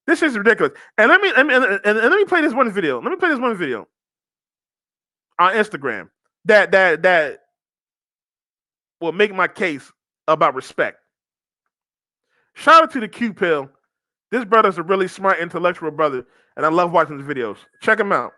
This is ridiculous. And let me play this one video. Let me play this one video on Instagram that will make my case about respect. Shout out to the Q Pill. This brother's a really smart, intellectual brother, and I love watching his videos. Check him out.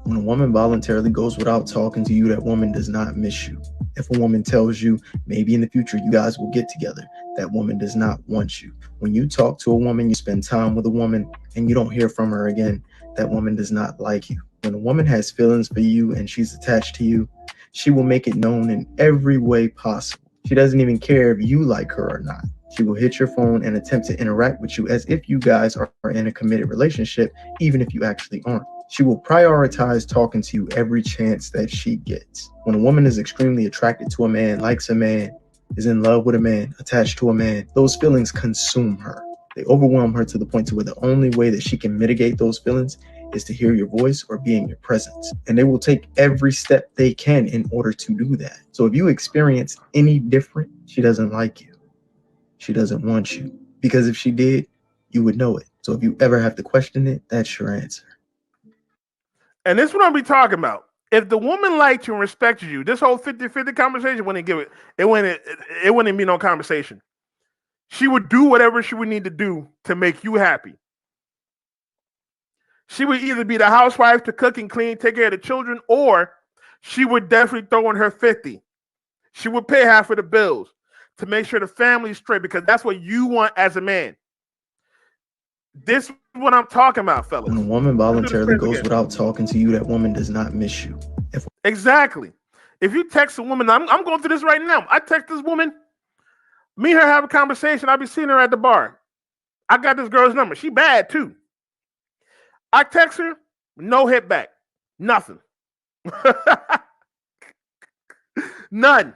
When a woman voluntarily goes without talking to you, that woman does not miss you. If a woman tells you maybe in the future you guys will get together, that woman does not want you. When you talk to a woman, you spend time with a woman, and you don't hear from her again, that woman does not like you. When a woman has feelings for you and she's attached to you, she will make it known in every way possible. She doesn't even care if you like her or not. She will hit your phone and attempt to interact with you as if you guys are in a committed relationship, even if you actually aren't. She will prioritize talking to you every chance that she gets. When a woman is extremely attracted to a man, likes a man, is in love with a man, attached to a man, those feelings consume her. They overwhelm her to the point to where the only way that she can mitigate those feelings is to hear your voice or be in your presence. And they will take every step they can in order to do that. So if you experience any different, she doesn't like you. She doesn't want you. Because if she did, you would know it. So if you ever have to question it, that's your answer. And this is what I'm be talking about. If the woman liked you and respected you, this whole 50-50 conversation wouldn't give it wouldn't be no conversation. She would do whatever she would need to do to make you happy. She would either be the housewife to cook and clean, take care of the children, or she would definitely throw in her 50. She would pay half of the bills to make sure the family's straight because that's what you want as a man. This is what I'm talking about, fellas. When a woman voluntarily goes without talking to you, that woman does not miss you. Exactly. If you text a woman, I'm going through this right now. I text this woman, me and her have a conversation. I'll be seeing her at the bar. I got this girl's number. She bad too. I text her, no hit back. Nothing. None.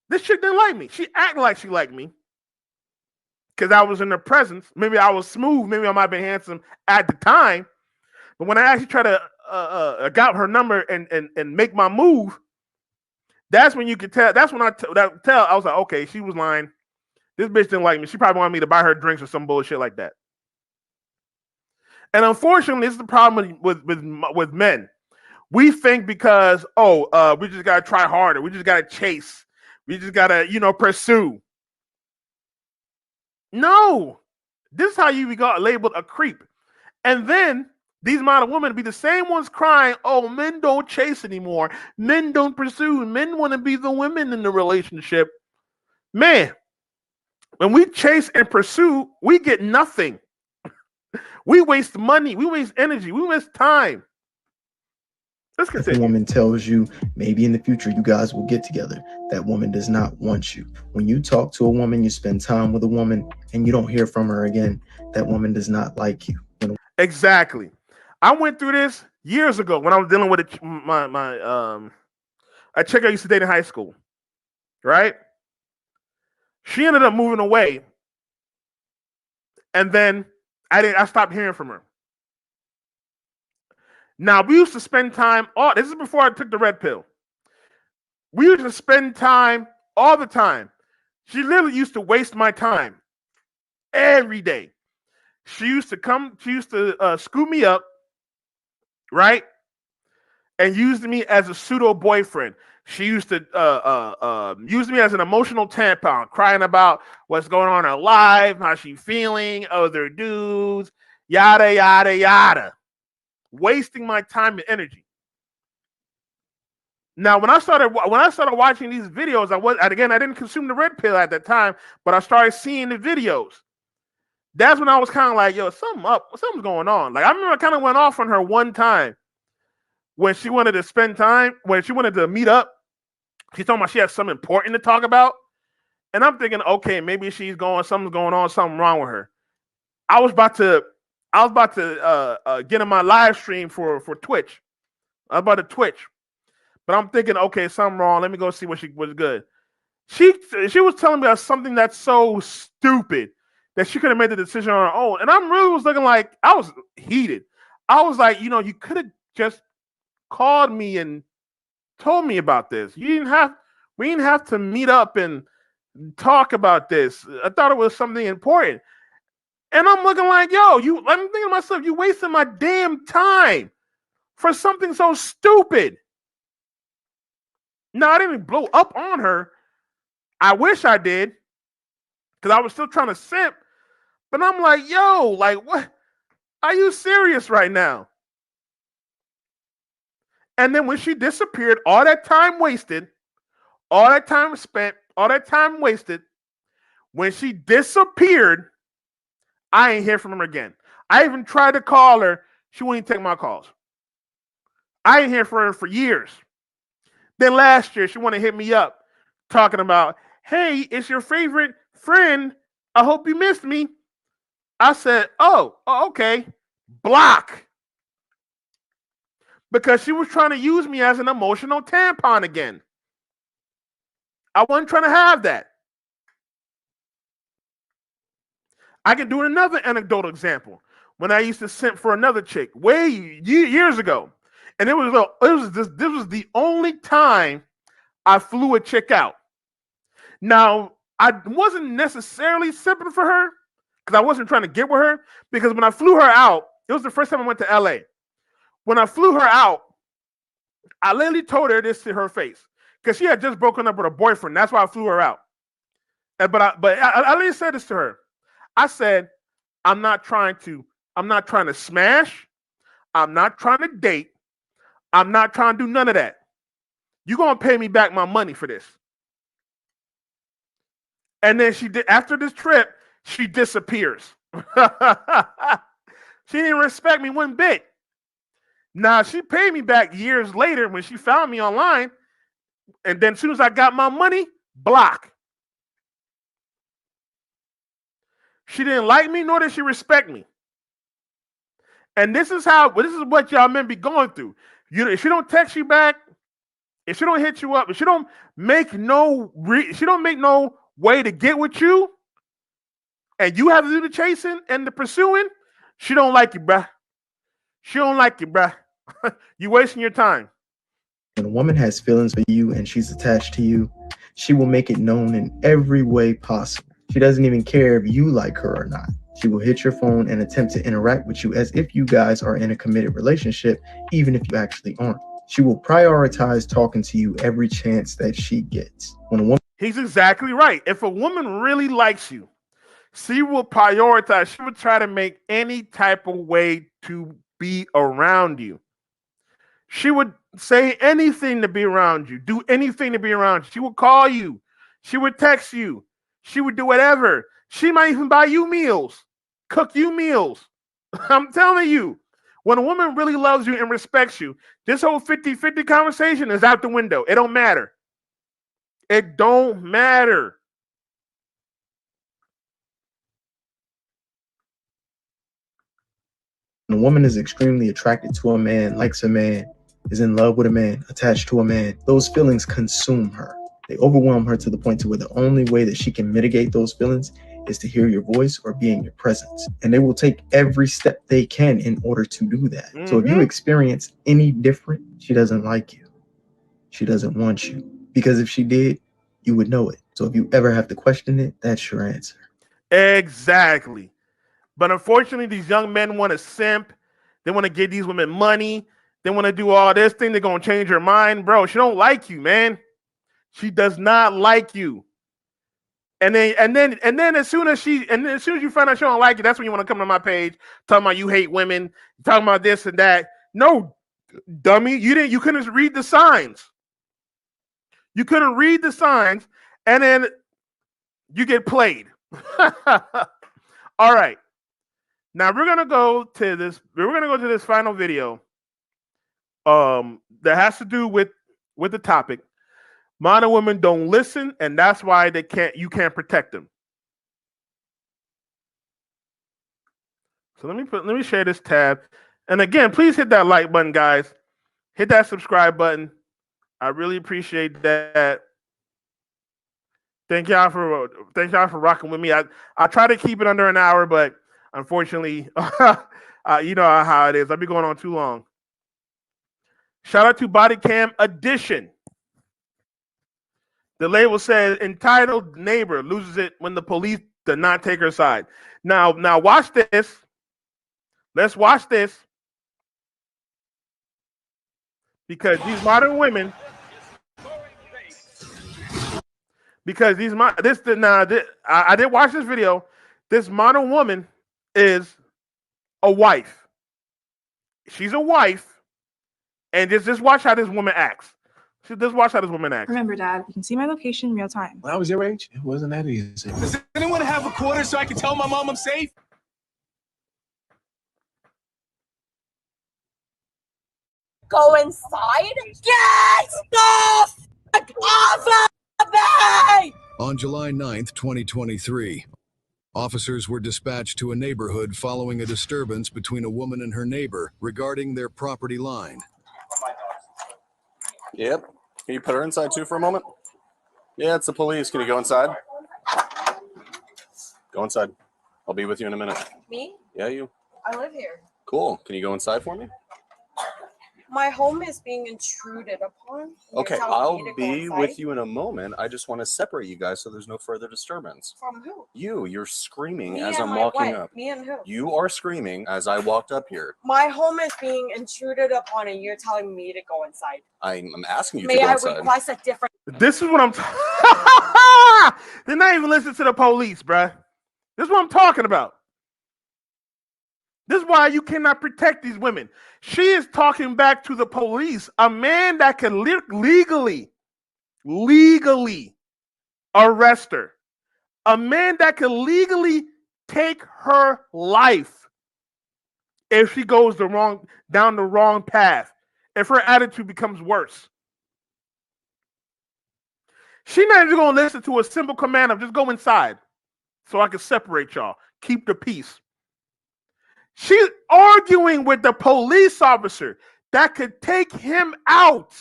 This chick didn't like me. She acted like she liked me. Because I was in her presence. Maybe I was smooth. Maybe I might have been handsome at the time. But when I actually try to got her number and make my move, that's when you could tell. That's when I was like, okay, she was lying. This bitch didn't like me. She probably wanted me to buy her drinks or some bullshit like that. And unfortunately, this is the problem with men. We think because we just gotta try harder. We just gotta chase. We just gotta pursue. No, this is how you got labeled a creep. And then these modern women be the same ones crying, oh, men don't chase anymore. Men don't pursue. Men want to be the women in the relationship. Man, when we chase and pursue, we get nothing. We waste money. We waste energy. We waste time. Let's continue. If a woman tells you maybe in the future you guys will get together, that woman does not want you. When you talk to a woman, you spend time with a woman, and you don't hear from her again, that woman does not like you. Exactly. I went through this years ago when I was dealing with a chick I used to date in high school. Right? She ended up moving away, and then I stopped hearing from her. Now we used to spend time. This is before I took the red pill. We used to spend time all the time. She literally used to waste my time every day. She used to come. She used to scoop me up, right, and use me as a pseudo boyfriend. She used to use me as an emotional tampon, crying about what's going on in her life, how she's feeling, other dudes, yada yada yada, wasting my time and energy. Now, when I started watching these videos, I didn't consume the red pill at that time, but I started seeing the videos. That's when I was kind of like, yo, something's going on. Like I remember I kind of went off on her one time when she wanted to spend time, when she wanted to meet up. She's talking about she has something important to talk about. And I'm thinking, okay, maybe something's going on, something wrong with her. I was about to get in my live stream for Twitch. I was about to Twitch. But I'm thinking, okay, something wrong. Let me go see what she was good. She was telling me about something that's so stupid that she could have made the decision on her own. And I'm really was looking like I was heated. I was like, you could have just called me and told me about this. We didn't have to meet up and talk about this. I thought it was something important. And I'm looking like, yo, I'm thinking to myself, you wasting my damn time for something so stupid. No, I didn't blow up on her. I wish I did, because I was still trying to simp. But I'm like, yo, like, what? Are you serious right now? And then when she disappeared, all that time wasted, all that time spent, all that time wasted, when she disappeared, I ain't hear from her again. I even tried to call her. She wouldn't take my calls. I ain't hear from her for years. Then last year, she wanted to hit me up talking about, hey, it's your favorite friend. I hope you missed me. I said, oh, okay. Block. Because she was trying to use me as an emotional tampon again. I wasn't trying to have that. I can do another anecdotal example. When I used to simp for another chick way years ago, and this was the only time I flew a chick out. Now, I wasn't necessarily simping for her because I wasn't trying to get with her. Because when I flew her out, it was the first time I went to LA. When I flew her out, I literally told her this to her face because she had just broken up with a boyfriend. That's why I flew her out. But I literally said this to her. I said, I'm not trying to smash. I'm not trying to date. I'm not trying to do none of that. You're gonna pay me back my money for this. And then after this trip, she disappears. She didn't respect me one bit. Now she paid me back years later when she found me online. And then as soon as I got my money, block. She didn't like me, nor did she respect me. And this is what y'all men be going through. If she don't text you back, if she don't hit you up, if she don't make no way to get with you, and you have to do the chasing and the pursuing, she don't like you, bruh. She don't like you, bruh. You wasting your time. When a woman has feelings for you and she's attached to you, she will make it known in every way possible. She doesn't even care if you like her or not. She will hit your phone and attempt to interact with you as if you guys are in a committed relationship, even if you actually aren't. She will prioritize talking to you every chance that she gets. When a woman He's exactly right. If a woman really likes you, she will prioritize. She would try to make any type of way to be around you. She would say anything to be around you, do anything to be around you. She would call you. She would text you. She would do whatever. She might even buy you meals, cook you meals. I'm telling you, when a woman really loves you and respects you, this whole 50-50 conversation is out the window. It don't matter. It don't matter. When a woman is extremely attracted to a man, likes a man, is in love with a man, attached to a man, those feelings consume her. They overwhelm her to the point to where the only way that she can mitigate those feelings is to hear your voice or be in your presence. And they will take every step they can in order to do that. Mm-hmm. So if you experience any different, she doesn't like you. She doesn't want you. Because if she did, you would know it. So if you ever have to question it, that's your answer. Exactly. But unfortunately, these young men want to simp. They want to give these women money. They want to do all this thing. They're going to change her mind. Bro, she don't like you, man. She does not like you. And then as soon as you find out she don't like you, that's when you want to come to my page talking about you hate women, talking about this and that. No, dummy, you couldn't read the signs. You couldn't read the signs, and then you get played. All right. Now we're gonna go to this final video. That has to do with the topic. Modern women don't listen, and that's why you can't protect them. So let me share this tab. And again, please hit that like button, guys. Hit that subscribe button. I really appreciate that. Thank y'all for rocking with me. I try to keep it under an hour, but unfortunately, you know how it is. I'll be going on too long. Shout out to Body Cam Edition. The label says entitled neighbor loses it when the police to not take her side. Now watch this. Let's watch this. Because these modern women, I did watch this video. This modern woman is a wife. She's a wife, and just watch how this woman acts. Just watch how this woman acts. Remember, Dad, you can see my location in real time. When I was your age, it wasn't that easy. Does anyone have a quarter so I can tell my mom I'm safe? Go inside? Get the fuck off of me! On July 9th, 2023, officers were dispatched to a neighborhood following a disturbance between a woman and her neighbor regarding their property line. Yep. Can you put her inside too for a moment? Yeah, it's the police. Can you go inside? Go inside. I'll be with you in a minute. Me? Yeah, you. I live here. Cool. Can you go inside for me? My home is being intruded upon. Okay, I'll be with you in a moment. I just want to separate you guys so there's no further disturbance. From who? You're screaming Me as and I'm my walking wife. up. Me and who? You are screaming as I walked up here. My home is being intruded upon and you're telling me to go inside. I'm asking you May to go I inside. request a different... This is what I'm They're not even listening to the police, bruh. This is what I'm talking about. This is why you cannot protect these women. She is talking back to the police. A man that can legally arrest her. A man that can legally take her life if she goes down the wrong path. If her attitude becomes worse. She's not even going to listen to a simple command of just go inside so I can separate y'all. Keep the peace. She's arguing with the police officer that could take him out,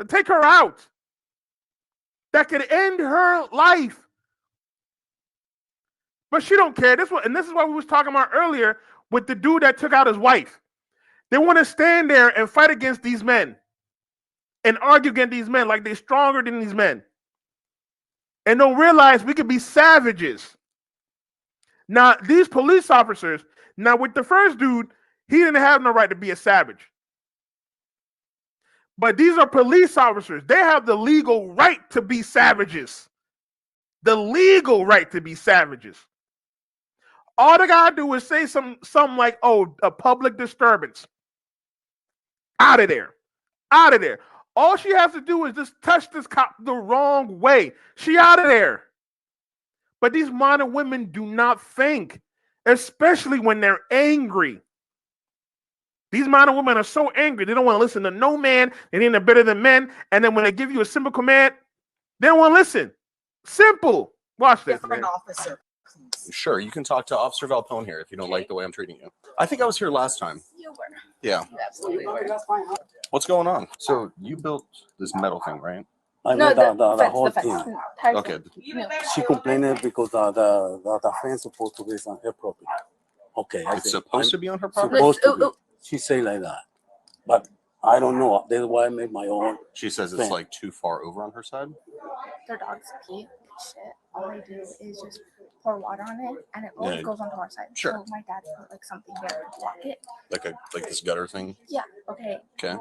take her out, that could end her life. But she don't care. This is what we was talking about earlier with the dude that took out his wife. They want to stand there and fight against these men and argue against these men like they're stronger than these men. And don't realize we could be savages. Now, these police officers, now with the first dude, he didn't have no right to be a savage. But these are police officers. They have the legal right to be savages. The legal right to be savages. All they gotta do is say something like, oh, a public disturbance. Out of there. Out of there. All she has to do is just touch this cop the wrong way. She out of there. But these modern women do not think, especially when they're angry. These modern women are so angry, they don't want to listen to no man. They think they're better than men. And then when they give you a simple command, they don't want to listen. Simple. Watch this, man. Officer. Sure, you can talk to Officer Valpone here if you don't like the way I'm treating you. I think I was here last time. You were. Yeah. You absolutely were. What's going on? So you built this metal thing, right? No, the whole thing. Okay. She complained because the fence supposed to be on her property. Okay. It's supposed to be on her property? Supposed to be. She say like that. But I don't know. That's why I made my own. She says it's like too far over on her side? Their dogs pee shit. All they do is just pour water on it and it always goes onto our side. Sure. So my dad put like something there to block it. Like this gutter thing? Yeah. Okay. Okay.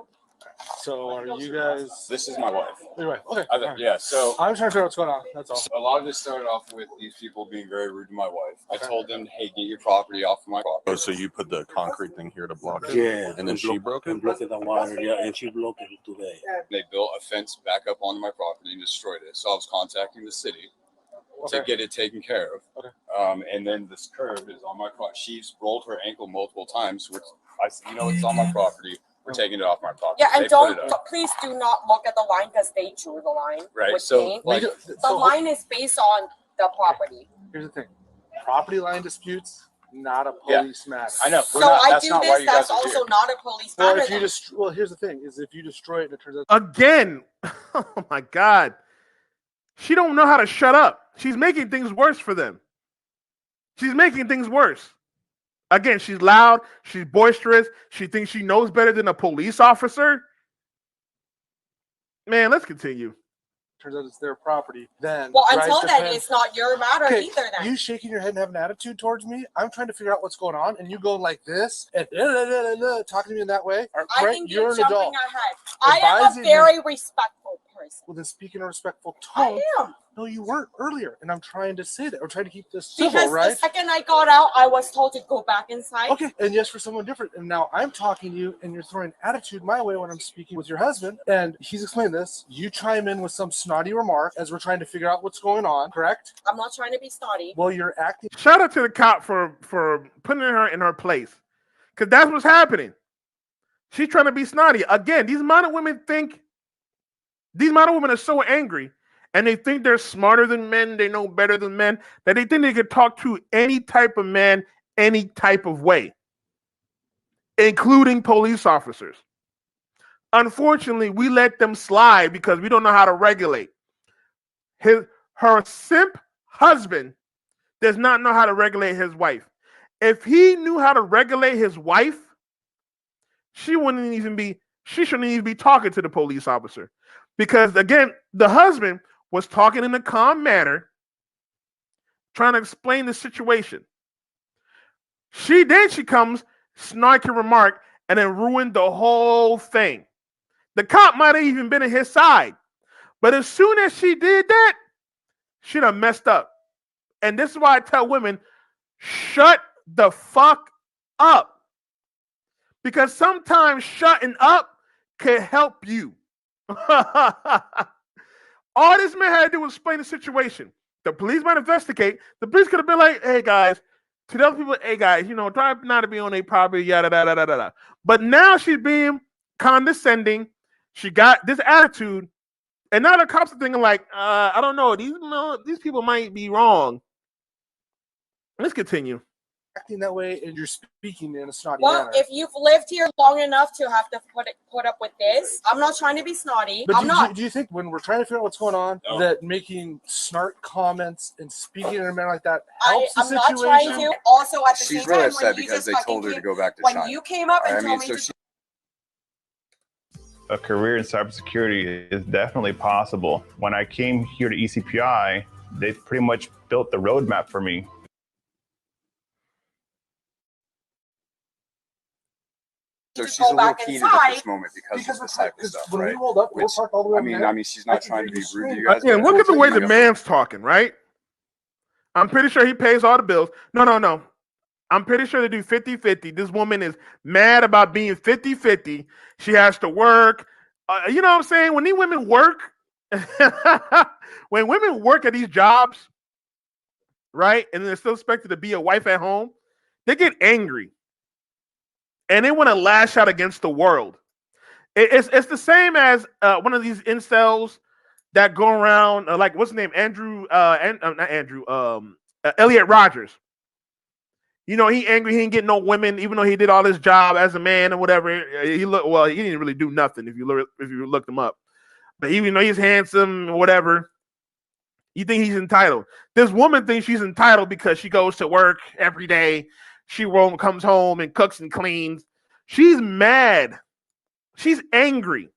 So are you guys? This is my wife. Your wife. Okay. Yeah, so I'm trying to figure out what's going on. That's all. a lot of this started off with these people being very rude to my wife. I told them, hey, get your property off of my property. Oh, so you put the concrete thing here to block it? Yeah. And then she broke it? And blocked the water. Yeah, and she blocked it today. They built a fence back up onto my property and destroyed it. So I was contacting the city to get it taken care of. Okay. And then this curb is on my property. She's rolled her ankle multiple times, which it's on my property. We're taking it off my property. Yeah, and please do not look at the line because they drew the line. Right. So the line is based on the property. Here's the thing: property line disputes, not a police matter. I know. So I do this. That's also not a police matter. Well, here's the thing: is if you destroy it, and it turns out Again, oh my God. She don't know how to shut up. She's making things worse for them. She's making things worse. Again, she's loud. She's boisterous. She thinks she knows better than a police officer. Man, let's continue. turns out it's their property, then Well, right, until then, depends. it's not your matter Okay, either. Then you shaking your head and have an attitude towards me. I'm trying to figure out what's going on, and you go like this and talking to me in that way. I Right? think You're you're an jumping adult. ahead. I am a Advising very respectful person. Well, then speak in a respectful I tone. am. No, you weren't earlier, and I'm trying to say that. We're trying to keep this civil, Because right? the second I got out, I was told to go back inside. Okay, and yes, for someone different. And now I'm talking to you, and you're throwing attitude my way when I'm speaking with your husband, and he's explaining this. You chime in with some snotty remark as we're trying to figure out what's going on, correct? I'm not trying to be snotty. Well, you're acting. Shout out to the cop for putting her in her place, because that's what's happening. She's trying to be snotty. Again, these modern women are so angry, and they think they're smarter than men, they know better than men, that they think they could talk to any type of man, any type of way, including police officers. Unfortunately, we let them slide because we don't know how to regulate. Her simp husband does not know how to regulate his wife. If he knew how to regulate his wife, she shouldn't even be talking to the police officer. Because again, the husband was talking in a calm manner, trying to explain the situation. She comes, snarky remark, and then ruined the whole thing. The cop might have even been on his side. But as soon as she did that, she done messed up. And this is why I tell women, shut the fuck up. Because sometimes shutting up can help you. All this man had to do was explain the situation. The police might investigate. The police could have been like, hey guys, to those people, hey guys, try not to be on their property, yada, yada, yada, yada. But now she's being condescending. She got this attitude. And now the cops are thinking like, I don't know, these people might be wrong. Let's continue. Acting that way, and you're speaking in a snotty Well, manner. if you've lived here long enough to have to put up with this, I'm not trying to be snotty. But I'm not. Do you think when we're trying to figure out what's going on, that making snark comments and speaking in a manner like that helps I'm the not situation? trying to. Also, at the She's same really time, upset when you because just they fucking told her to go back to when China. you came up and I told mean, me so to A career in cybersecurity is definitely possible. When I came here to ECPI, they pretty much built the roadmap for me. So she's go a little back heated inside at this moment because of this type of stuff, when right? we rolled up, we were parked all the way over there. I mean, she's not trying to be rude to you guys. Again, but look at the way the you know, man's talking, right? I'm pretty sure he pays all the bills. No. I'm pretty sure they do 50-50. This woman is mad about being 50-50. She has to work. You know what I'm saying? When these women work, when women work at these jobs, right, and they're still expected to be a wife at home, they get angry. And they want to lash out against the world. It's the same as one of these incels that go around, like, what's his name? Not Andrew, Elliot Rogers. He angry. He didn't get no women, even though he did all his job as a man or whatever. He didn't really do nothing if you looked him up. But even though he's handsome or whatever, you think he's entitled. This woman thinks she's entitled because she goes to work every day. She comes home and cooks and cleans. She's mad. She's angry.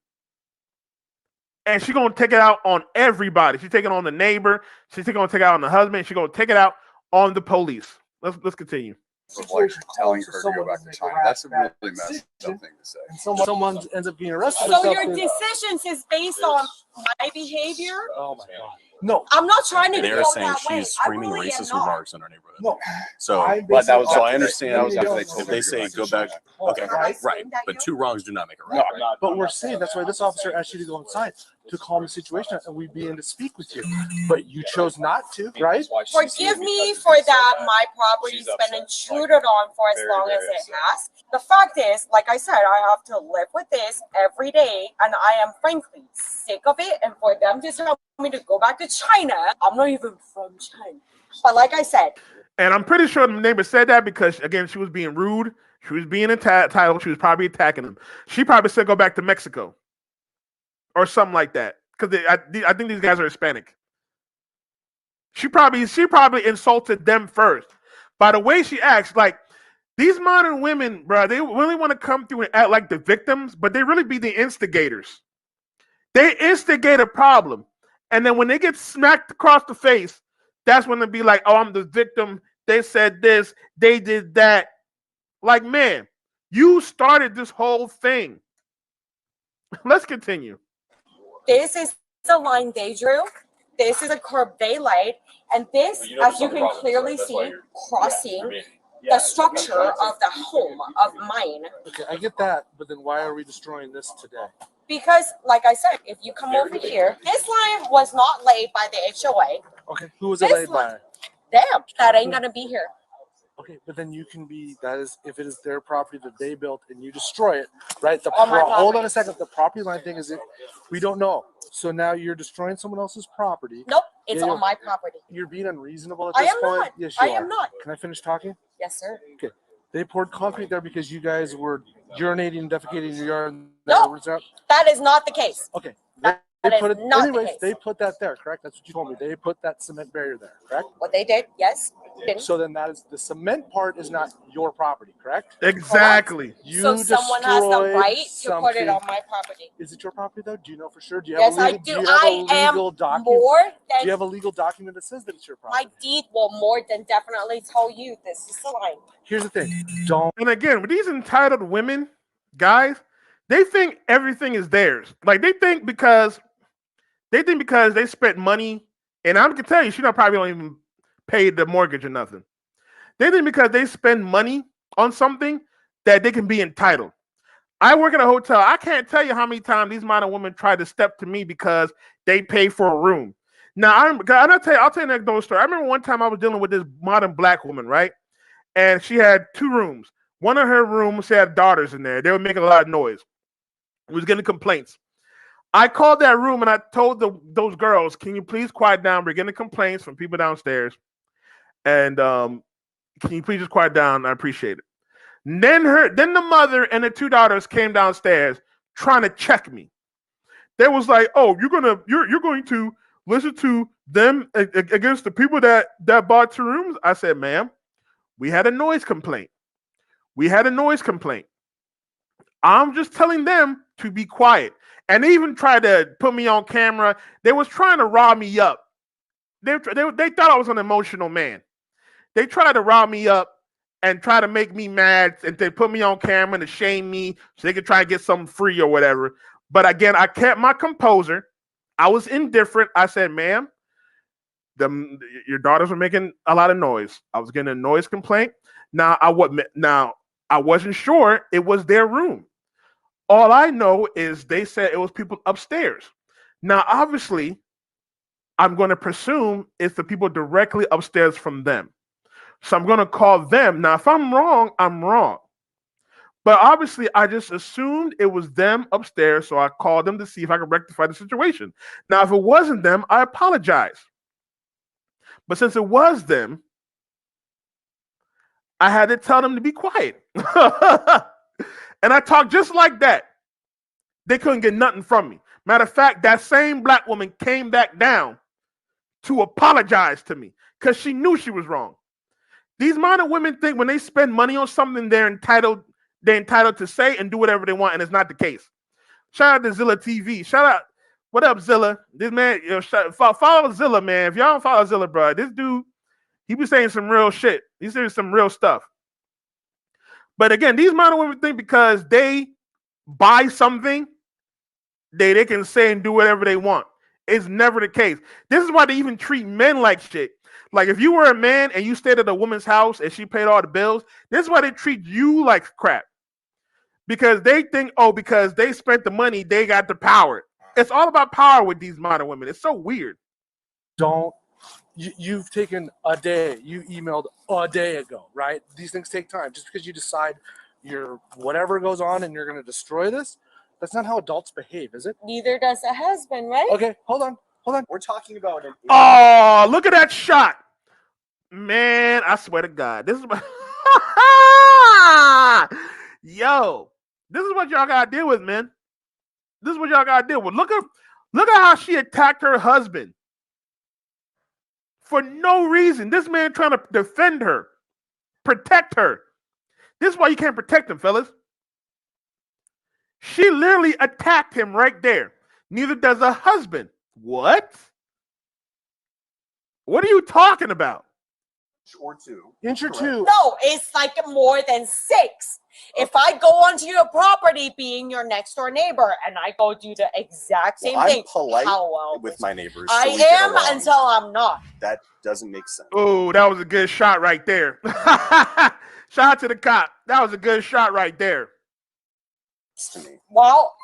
And she's going to take it out on everybody. She's taking it on the neighbor. She's going to take it out on the husband. She's going to take it out on the police. Let's continue. of like telling her to go back to China. That's a really messed up thing to say. And someone ends up getting arrested. So your decisions is based on my behavior? Oh my god. No. I'm not trying to They're go saying that way. she's screaming really racist am not. remarks in our neighborhood. No. So, But that was so after I understand that was after they if told her they to say back to go back. China. Okay, Right. right. But two wrongs do not make a right. No, I'm not. But we're saying that's why this officer asked you to go inside to calm the situation and we'd be in to speak with you. But you chose not to, right? Forgive me for that. My property's been intruded on for as long as it has. The fact is, like I said, I have to live with this every day, and I am frankly sick of it. And for them to tell me to go back to China, I'm not even from China. But like I said, and I'm pretty sure the neighbor said that because, again, she was being rude. She was being entitled. She was probably attacking him. She probably said go back to Mexico or something like that. Because I think these guys are Hispanic. She probably insulted them first. By the way she acts, like, these modern women, bro, they really want to come through and act like the victims, but they really be the instigators. They instigate a problem. And then when they get smacked across the face, that's when they be like, oh, I'm the victim. They said this, they did that. Like, man, you started this whole thing. Let's continue. This is the line they drew. This is a curve they laid. And this, as you can clearly see, crossing the structure of the home of mine. Okay, I get that, but then why are we destroying this today? Because, like I said, if you come over here, this line was not laid by the HOA. Okay, who was it laid by? Them. That ain't gonna be here. Okay, but then you can be, that is, if it is their property that they built and you destroy it, right? Hold on a second. The property line thing is, we don't know. So now you're destroying someone else's property. Nope, it's on my property. You're being unreasonable at this point. Not. Yes, I you are. am not. Can I finish talking? Yes, sir. Okay. They poured concrete there because you guys were urinating and defecating in your yard. No, that is not the case. Okay. That is not the case. They put that there, correct? That's what you told me. They put that cement barrier there, correct? What they did, yes. So then that is, the cement part is not your property, correct? Exactly. So someone has the right to put it on my property. Is it your property though? Do you know for sure? Do you Yes, have a legal, I do. Do you have a legal document? Do you have a legal document that says that it's your property? My deed will more than definitely tell you this is the line. Here's the thing. Don't. And again, with these entitled women, guys, they think everything is theirs. Like they think because they spent money, and I can tell you, she probably don't even pay the mortgage or nothing. They think because they spend money on something that they can be entitled. I work at a hotel. I can't tell you how many times these modern women try to step to me because they pay for a room. Now, I'll tell you an anecdotal story. I remember one time I was dealing with this modern black woman, right? And she had 2 rooms. One of her rooms, she had daughters in there. They were making a lot of noise. We was getting complaints. I called that room and I told those girls, can you please quiet down? We're getting complaints from people downstairs. And can you please just quiet down? I appreciate it. And then the mother and the 2 daughters came downstairs trying to check me. They was like, oh, you're going to listen to them against the people that bought 2 rooms? I said, ma'am, we had a noise complaint. I'm just telling them to be quiet. And they even tried to put me on camera. They was trying to rile me up. They thought I was an emotional man. They tried to rile me up and try to make me mad, and they put me on camera to shame me so they could try to get something free or whatever. But again, I kept my composure. I was indifferent. I said, ma'am, your daughters were making a lot of noise. I was getting a noise complaint. Now I wasn't sure it was their room. All I know is they said it was people upstairs. Now, obviously, I'm going to presume it's the people directly upstairs from them. So I'm going to call them. Now, if I'm wrong, I'm wrong. But obviously, I just assumed it was them upstairs, so I called them to see if I could rectify the situation. Now, if it wasn't them, I apologize. But since it was them, I had to tell them to be quiet. And I talked just like that. They couldn't get nothing from me. Matter of fact, that same black woman came back down to apologize to me because she knew she was wrong. These modern women think when they spend money on something, they're entitled to say and do whatever they want, and it's not the case. Shout out to Zilla TV. Shout out. What up, Zilla? This man, follow Zilla, man. If y'all don't follow Zilla, bro, this dude, he be saying some real shit. He's saying some real stuff. But again, these modern women think because they buy something, they can say and do whatever they want. It's never the case. This is why they even treat men like shit. Like if you were a man and you stayed at a woman's house and she paid all the bills, this is why they treat you like crap. Because they think, oh, because they spent the money, they got the power. It's all about power with these modern women. It's so weird. You've taken a day. You emailed a day ago, right? These things take time. Just because you decide whatever goes on and you're going to destroy this, that's not how adults behave, is it? Neither does a husband, right? Okay, hold on. We're talking about an. Oh, look at that shot. Man, I swear to God. This is what Yo, this is what y'all gotta deal with, man. This is what y'all gotta deal with. Look at how she attacked her husband. For no reason. This man trying to defend her, protect her. This is why you can't protect him, fellas. She literally attacked him right there. Neither does a husband. What? What are you talking about? Or 2. Inch or Correct. 2. No, it's like more than 6. If I go onto your property, being your next door neighbor, and I go do the exact same thing, I'm polite how well with my neighbors. I so we get am along. until I'm not. That doesn't make sense. Oh, that was a good shot right there. Shout out to the cop. That was a good shot right there. To me. Well,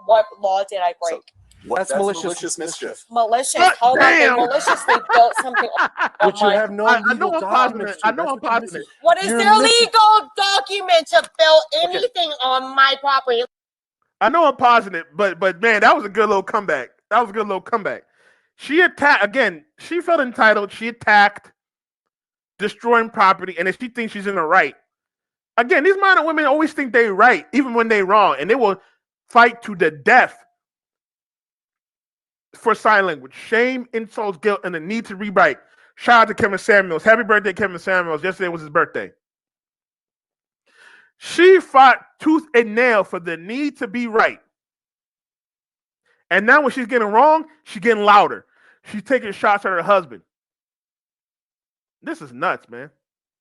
what law did I break? That's malicious mischief. Malicious. God How about they damn. maliciously built something on Which you my... have no I legal know I'm pausing documents it. to. I know That's I'm what you're pausing missing. it. What is You're their missing- legal document to build anything on my property? I know I'm pausing it, but man, that was a good little comeback. That was a good little comeback. She attacked again. She felt entitled. She attacked, destroying property, and then she thinks she's in the right. Again, these modern women always think they're right, even when they're wrong, and they will fight to the death for sign language. Shame, insults, guilt, and the need to rewrite. Shout out to Kevin Samuels. Happy birthday, Kevin Samuels. Yesterday was his birthday. She fought tooth and nail for the need to be right. And now when she's getting wrong, she's getting louder. She's taking shots at her husband. This is nuts, man.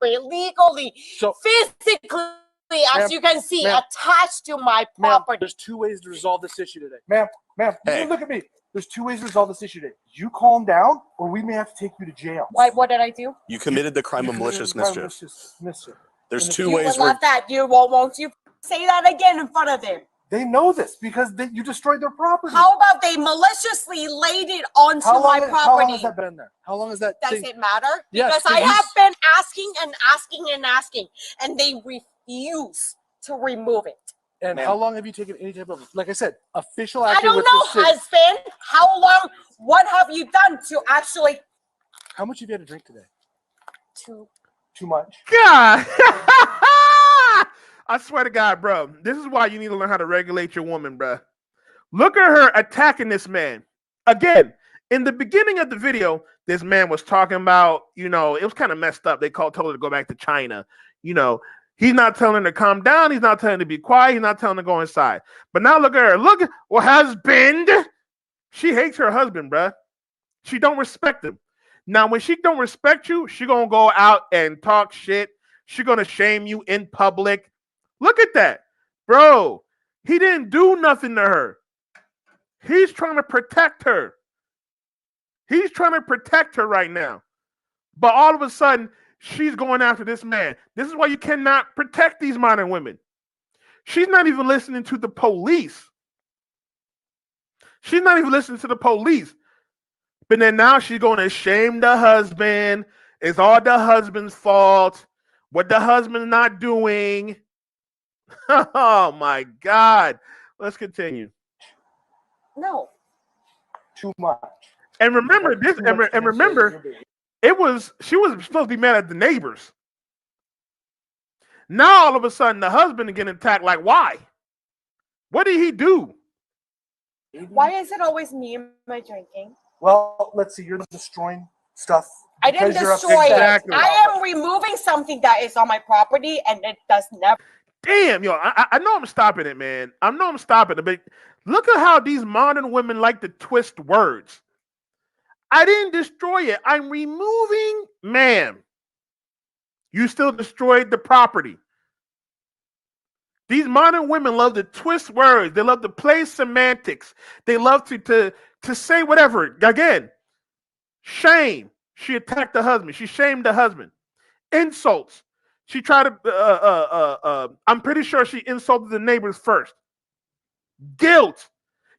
Legally, So- physically, as Ma'am, you can see, ma'am. attached to my Ma'am, property. there's 2 ways to resolve this issue today. Ma'am, Hey. you look at me. There's 2 ways to resolve this issue today. You calm down, or we may have to take you to jail. Why? What did I do? You committed the crime of malicious mischief. Mischief. There's And if 2 You ways would where love that. You won't you say that again in front of them? They know this because you destroyed their property. How about they maliciously laid it onto How long my property? has that been there? How long has that? Does thing- it matter? Yes, Because I because have been asking and asking and asking, and they refuse to remove it. And Ma'am. how long have you taken any type of, like I said, official I action don't with know, the city? husband. How long? What have you done to actually? How much have you had to drink today? To Too much. God. I swear to God, bro. This is why you need to learn how to regulate your woman, bro. Look at her attacking this man. Again, in the beginning of the video, this man was talking about, it was kind of messed up. They told her to go back to China. He's not telling her to calm down. He's not telling her to be quiet. He's not telling her to go inside. But now look at her. Look, husband. She hates her husband, bro. She don't respect him. Now, when she don't respect you, she gonna go out and talk shit. She gonna shame you in public. Look at that, bro. He didn't do nothing to her. He's trying to protect her. He's trying to protect her right now. But all of a sudden, she's going after this man. This is why you cannot protect these modern women. She's not even listening to the police. She's not even listening to the police. But then now she's going to shame the husband. It's all the husband's fault. What the husband's not doing. Oh my God. Let's continue. no. Too much. And remember this, and remember, she was supposed to be mad at the neighbors. Now all of a sudden the husband is getting attacked. Like, why? What did he do? Why is it always me and my drinking? Well, let's see. You're destroying stuff. I didn't because you're upset. destroy it. Exactly. I am removing something that is on my property, and it does never. Damn, I know I'm stopping it, man. I know I'm stopping it, but look at how these modern women like to twist words. I didn't destroy it. I'm removing, ma'am. You still destroyed the property. These modern women love to twist words. They love to play semantics. They love to say whatever. Again, shame. She attacked the husband. She shamed the husband. Insults. She tried to, I'm pretty sure she insulted the neighbors first. Guilt.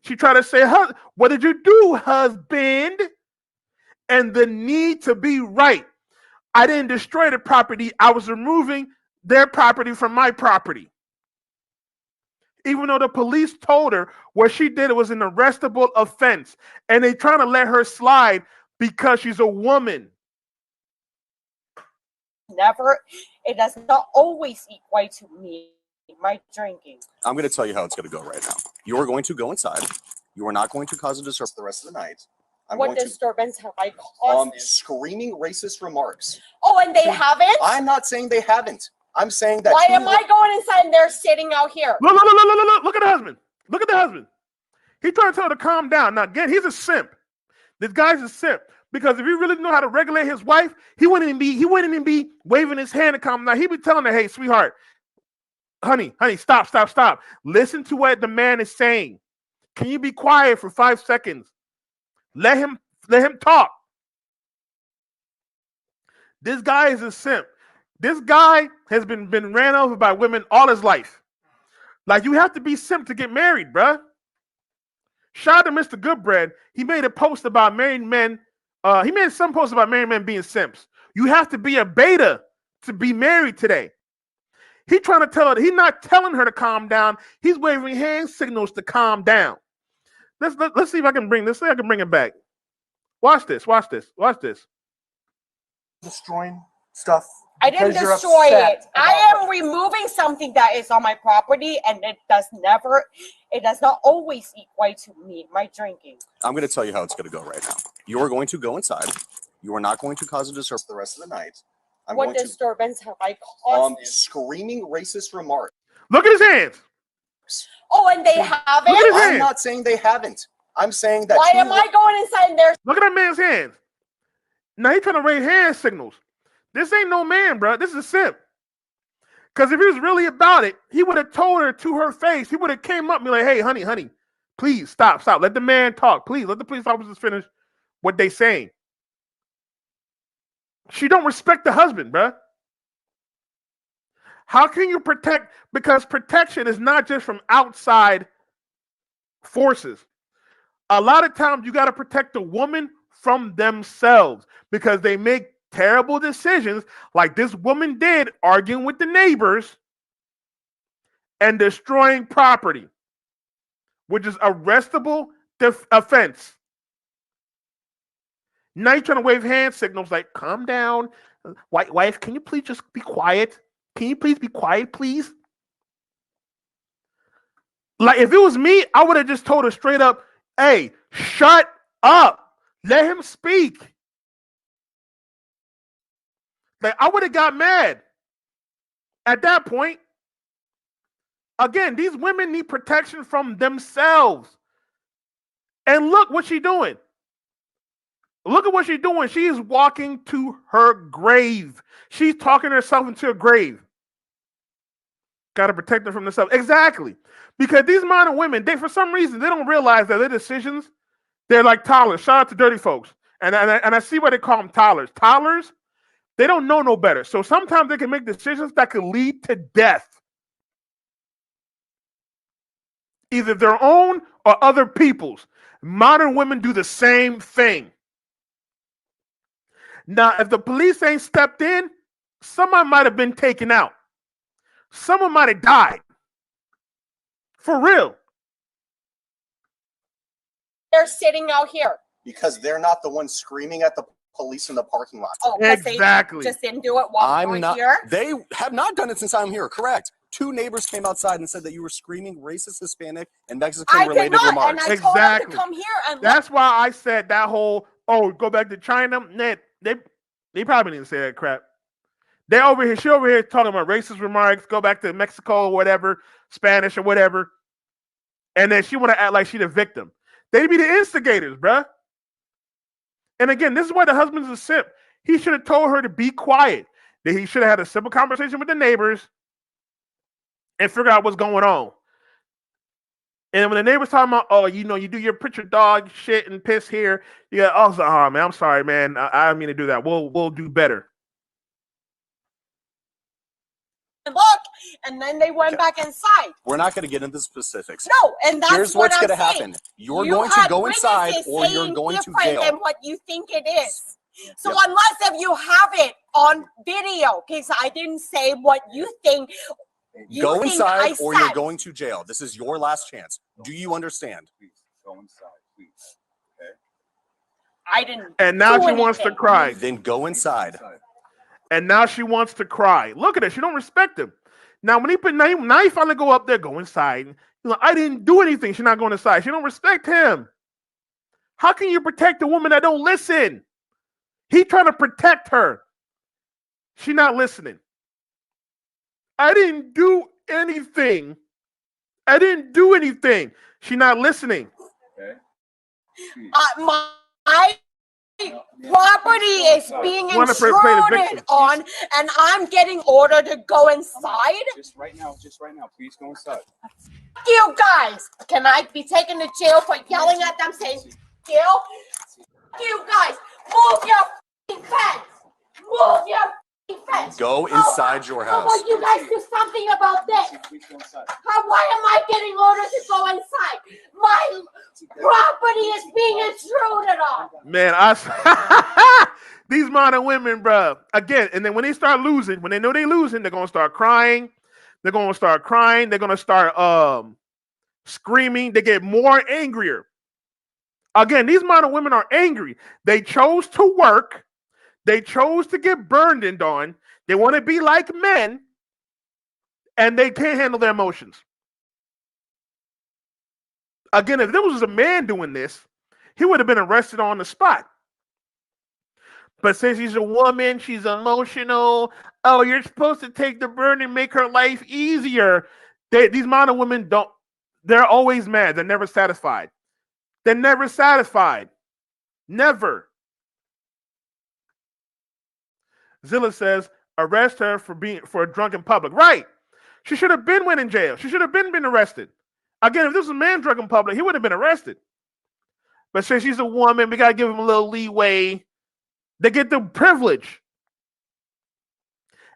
She tried to say, what did you do, husband? And the need to be right. I didn't destroy the property. I was removing their property from my property. Even though the police told her what she did was an arrestable offense. And they trying to let her slide because she's a woman. Never. It does not always equate to me. My drinking. I'm going to tell you how it's going to go right now. You are going to go inside. You are not going to cause a disturbance the rest of the night. What disturbance have I caused? Screaming racist remarks. Oh, and they haven't? I'm not saying they haven't. I'm saying that. Why am I going inside and they're sitting out here? Look at the husband. Look at the husband. He's trying to tell her to calm down. Now, again, he's a simp. This guy's a simp. Because if he really know how to regulate his wife, he wouldn't even be waving his hand to calm down. He'd be telling her, hey, sweetheart, honey, stop. Listen to what the man is saying. Can you be quiet for 5 seconds? Let him talk. This guy is a simp. This guy has been ran over by women all his life. Like, you have to be simp to get married, bruh. Shout out to Mr. Goodbread. He made a post about married men. He made some posts about married men being simps. You have to be a beta to be married today. He's trying to tell her. He's not telling her to calm down. He's waving hand signals to calm down. Let's see if I can bring this. See if I can bring it back. Watch this. Destroying stuff. I didn't destroy it. I am removing something that is on my property, and it does not always equate to me, my drinking. I'm going to tell you how it's going to go right now. You are going to go inside. You are not going to cause a disturbance the rest of the night. What disturbance have I caused? Screaming racist remarks. Look at his hands. Oh, and they haven't? I'm not saying they haven't. I'm saying that. Why am I going inside and there's... Look at that man's hands. Now he's trying to raise hand signals. This ain't no man, bro. This is a simp. Because if he was really about it, he would have told her to her face. He would have came up and be like, hey, honey, please stop. Let the man talk. Please let the police officers finish what they saying. She don't respect the husband, bro. How can you protect? Because protection is not just from outside forces. A lot of times you got to protect the woman from themselves because they make terrible decisions like this woman did, arguing with the neighbors and destroying property, which is arrestable offense. Now you're trying to wave hand signals like, calm down. Wife, can you please just be quiet? Can you please be quiet, please? Like, if it was me, I would have just told her straight up, hey, shut up. Let him speak. Like, I would have got mad at that point. Again, these women need protection from themselves. And look what she's doing. Look at what she's doing. She is walking to her grave. She's talking herself into a grave. Got to protect them from themselves. Exactly. Because these modern women, for some reason, they don't realize that their decisions, they're like toddlers. Shout out to dirty folks. And I see why they call them toddlers. Toddlers, they don't know no better. So sometimes they can make decisions that could lead to death. Either their own or other people's. Modern women do the same thing. Now, if the police ain't stepped in, someone might have been taken out. Someone might have died. For real. They're sitting out here. Because they're not the ones screaming at the police in the parking lot. Oh, exactly. They just didn't do it while we're here? They have not done it since I'm here, correct. 2 neighbors came outside and said that you were screaming racist, Hispanic, and Mexican-related remarks. And I told them to come here and that's why I said that whole, go back to China. They probably didn't say that crap. She over here talking about racist remarks, go back to Mexico or whatever, Spanish or whatever. And then she want to act like she the victim. They be the instigators, bruh. And again, this is why the husband's a simp. He should have told her to be quiet. That he should have had a simple conversation with the neighbors and figure out what's going on. And when the neighbors talking about, you do your picture dog shit and piss here, you go, oh man, I'm sorry, man. I didn't mean to do that. We'll do better. Look, and then they went back inside. We're not going to get into specifics. No, and that's Here's what's going to happen. You're going to go inside or you're going to jail. Than what you think it is. So unless if you have it on video, because I didn't say what you think. Go inside or you're going to jail. This is your last chance. Do you understand? Please go inside, please. Okay. I didn't. And now she wants to cry. Then go inside. And now she wants to cry. Look at her. She don't respect him. Now when he finally go up there, go inside. I didn't do anything. She's not going inside. She don't respect him. How can you protect a woman that don't listen? He trying to protect her. She not listening. I didn't do anything. She not listening. Okay. My property is being Wanna play the intruded victim. on, and I'm getting ordered to go inside. Just right now, please go inside. You guys, can I be taken to jail for yelling at them saying, "Gil"? You guys, move your fence. Move your fence. Go inside your house. How about you guys do something about this? Why am I getting orders to go inside? My property is being intruded on. Man, these modern women, bro. Again, and then when they start losing, when they know they're losing, they're gonna start crying. They're gonna start screaming. They get more angrier. Again, these modern women are angry. They chose to work. They chose to get burned on. They want to be like men, and they can't handle their emotions. Again, if there was a man doing this, he would have been arrested on the spot. But since she's a woman, she's emotional. Oh, you're supposed to take the burden and make her life easier. These modern women don't. They're always mad. They're never satisfied. They're never satisfied. Never. Zilla says, arrest her for a drunk in public. Right. She should have been went in jail. She should have been arrested. Again, if this was a man drunk in public, he would have been arrested. But since she's a woman, we got to give him a little leeway. They get the privilege.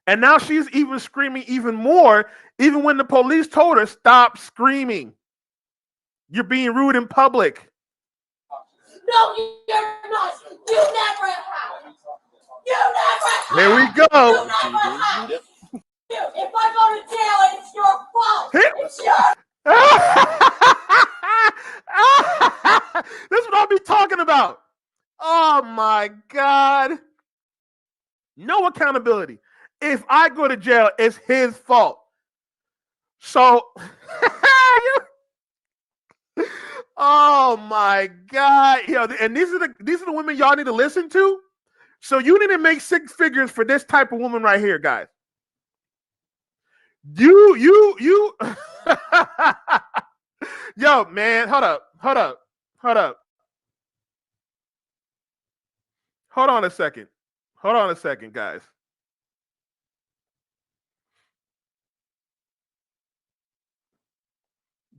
And now she's even screaming even more, even when the police told her, stop screaming. You're being rude in public. No, you're not. You never have. You never have. Here we go. You never have. If I go to jail, it's your fault. It's your This is what I'll be talking about. Oh my God. No accountability. If I go to jail, it's his fault. So, oh my God. And these are the women y'all need to listen to. So you need to make 6 figures for this type of woman right here, guys. You yo, man, hold up. Hold on a second, guys.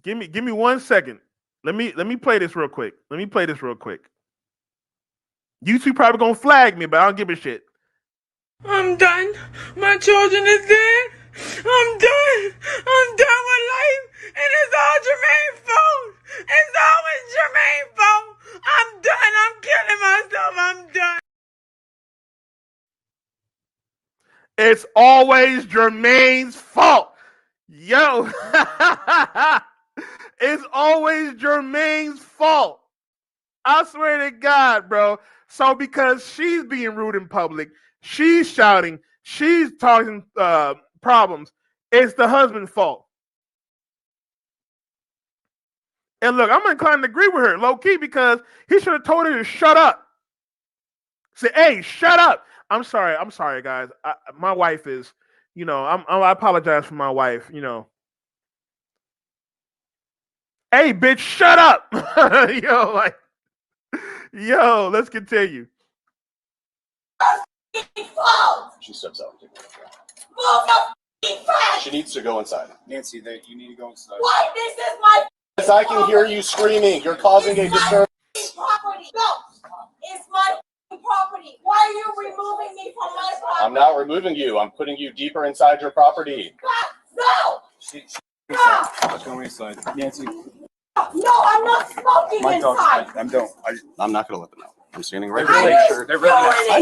Give me 1 second. Let me play this real quick. YouTube probably gonna flag me, but I don't give a shit. I'm done. My children is dead. I'm done. I'm done with life. And it's all Jermaine's fault. It's always Jermaine's fault. I'm done. I'm killing myself. I'm done. It's always Jermaine's fault. Yo. It's always Jermaine's fault. I swear to God, bro. So because she's being rude in public, she's shouting, she's talking problems, it's the husband's fault. And look, I'm inclined to agree with her, low key, because he should have told her to shut up. Say, hey, shut up. I'm sorry, guys. My wife is, I apologize for my wife, Hey, bitch, shut up. Yo, let's continue. She steps out. move your She needs to go inside. Nancy, you need to go inside. Why? This is my Yes, I can hear you screaming. You're causing a disturbance. property. No, it's my property. Why are you removing me from my property? I'm not removing you. I'm putting you deeper inside your property. No! No! Let's go inside. Nancy. No, I'm not smoking My inside. I'm not going to let them out. I'm standing right I here. They're really nice. I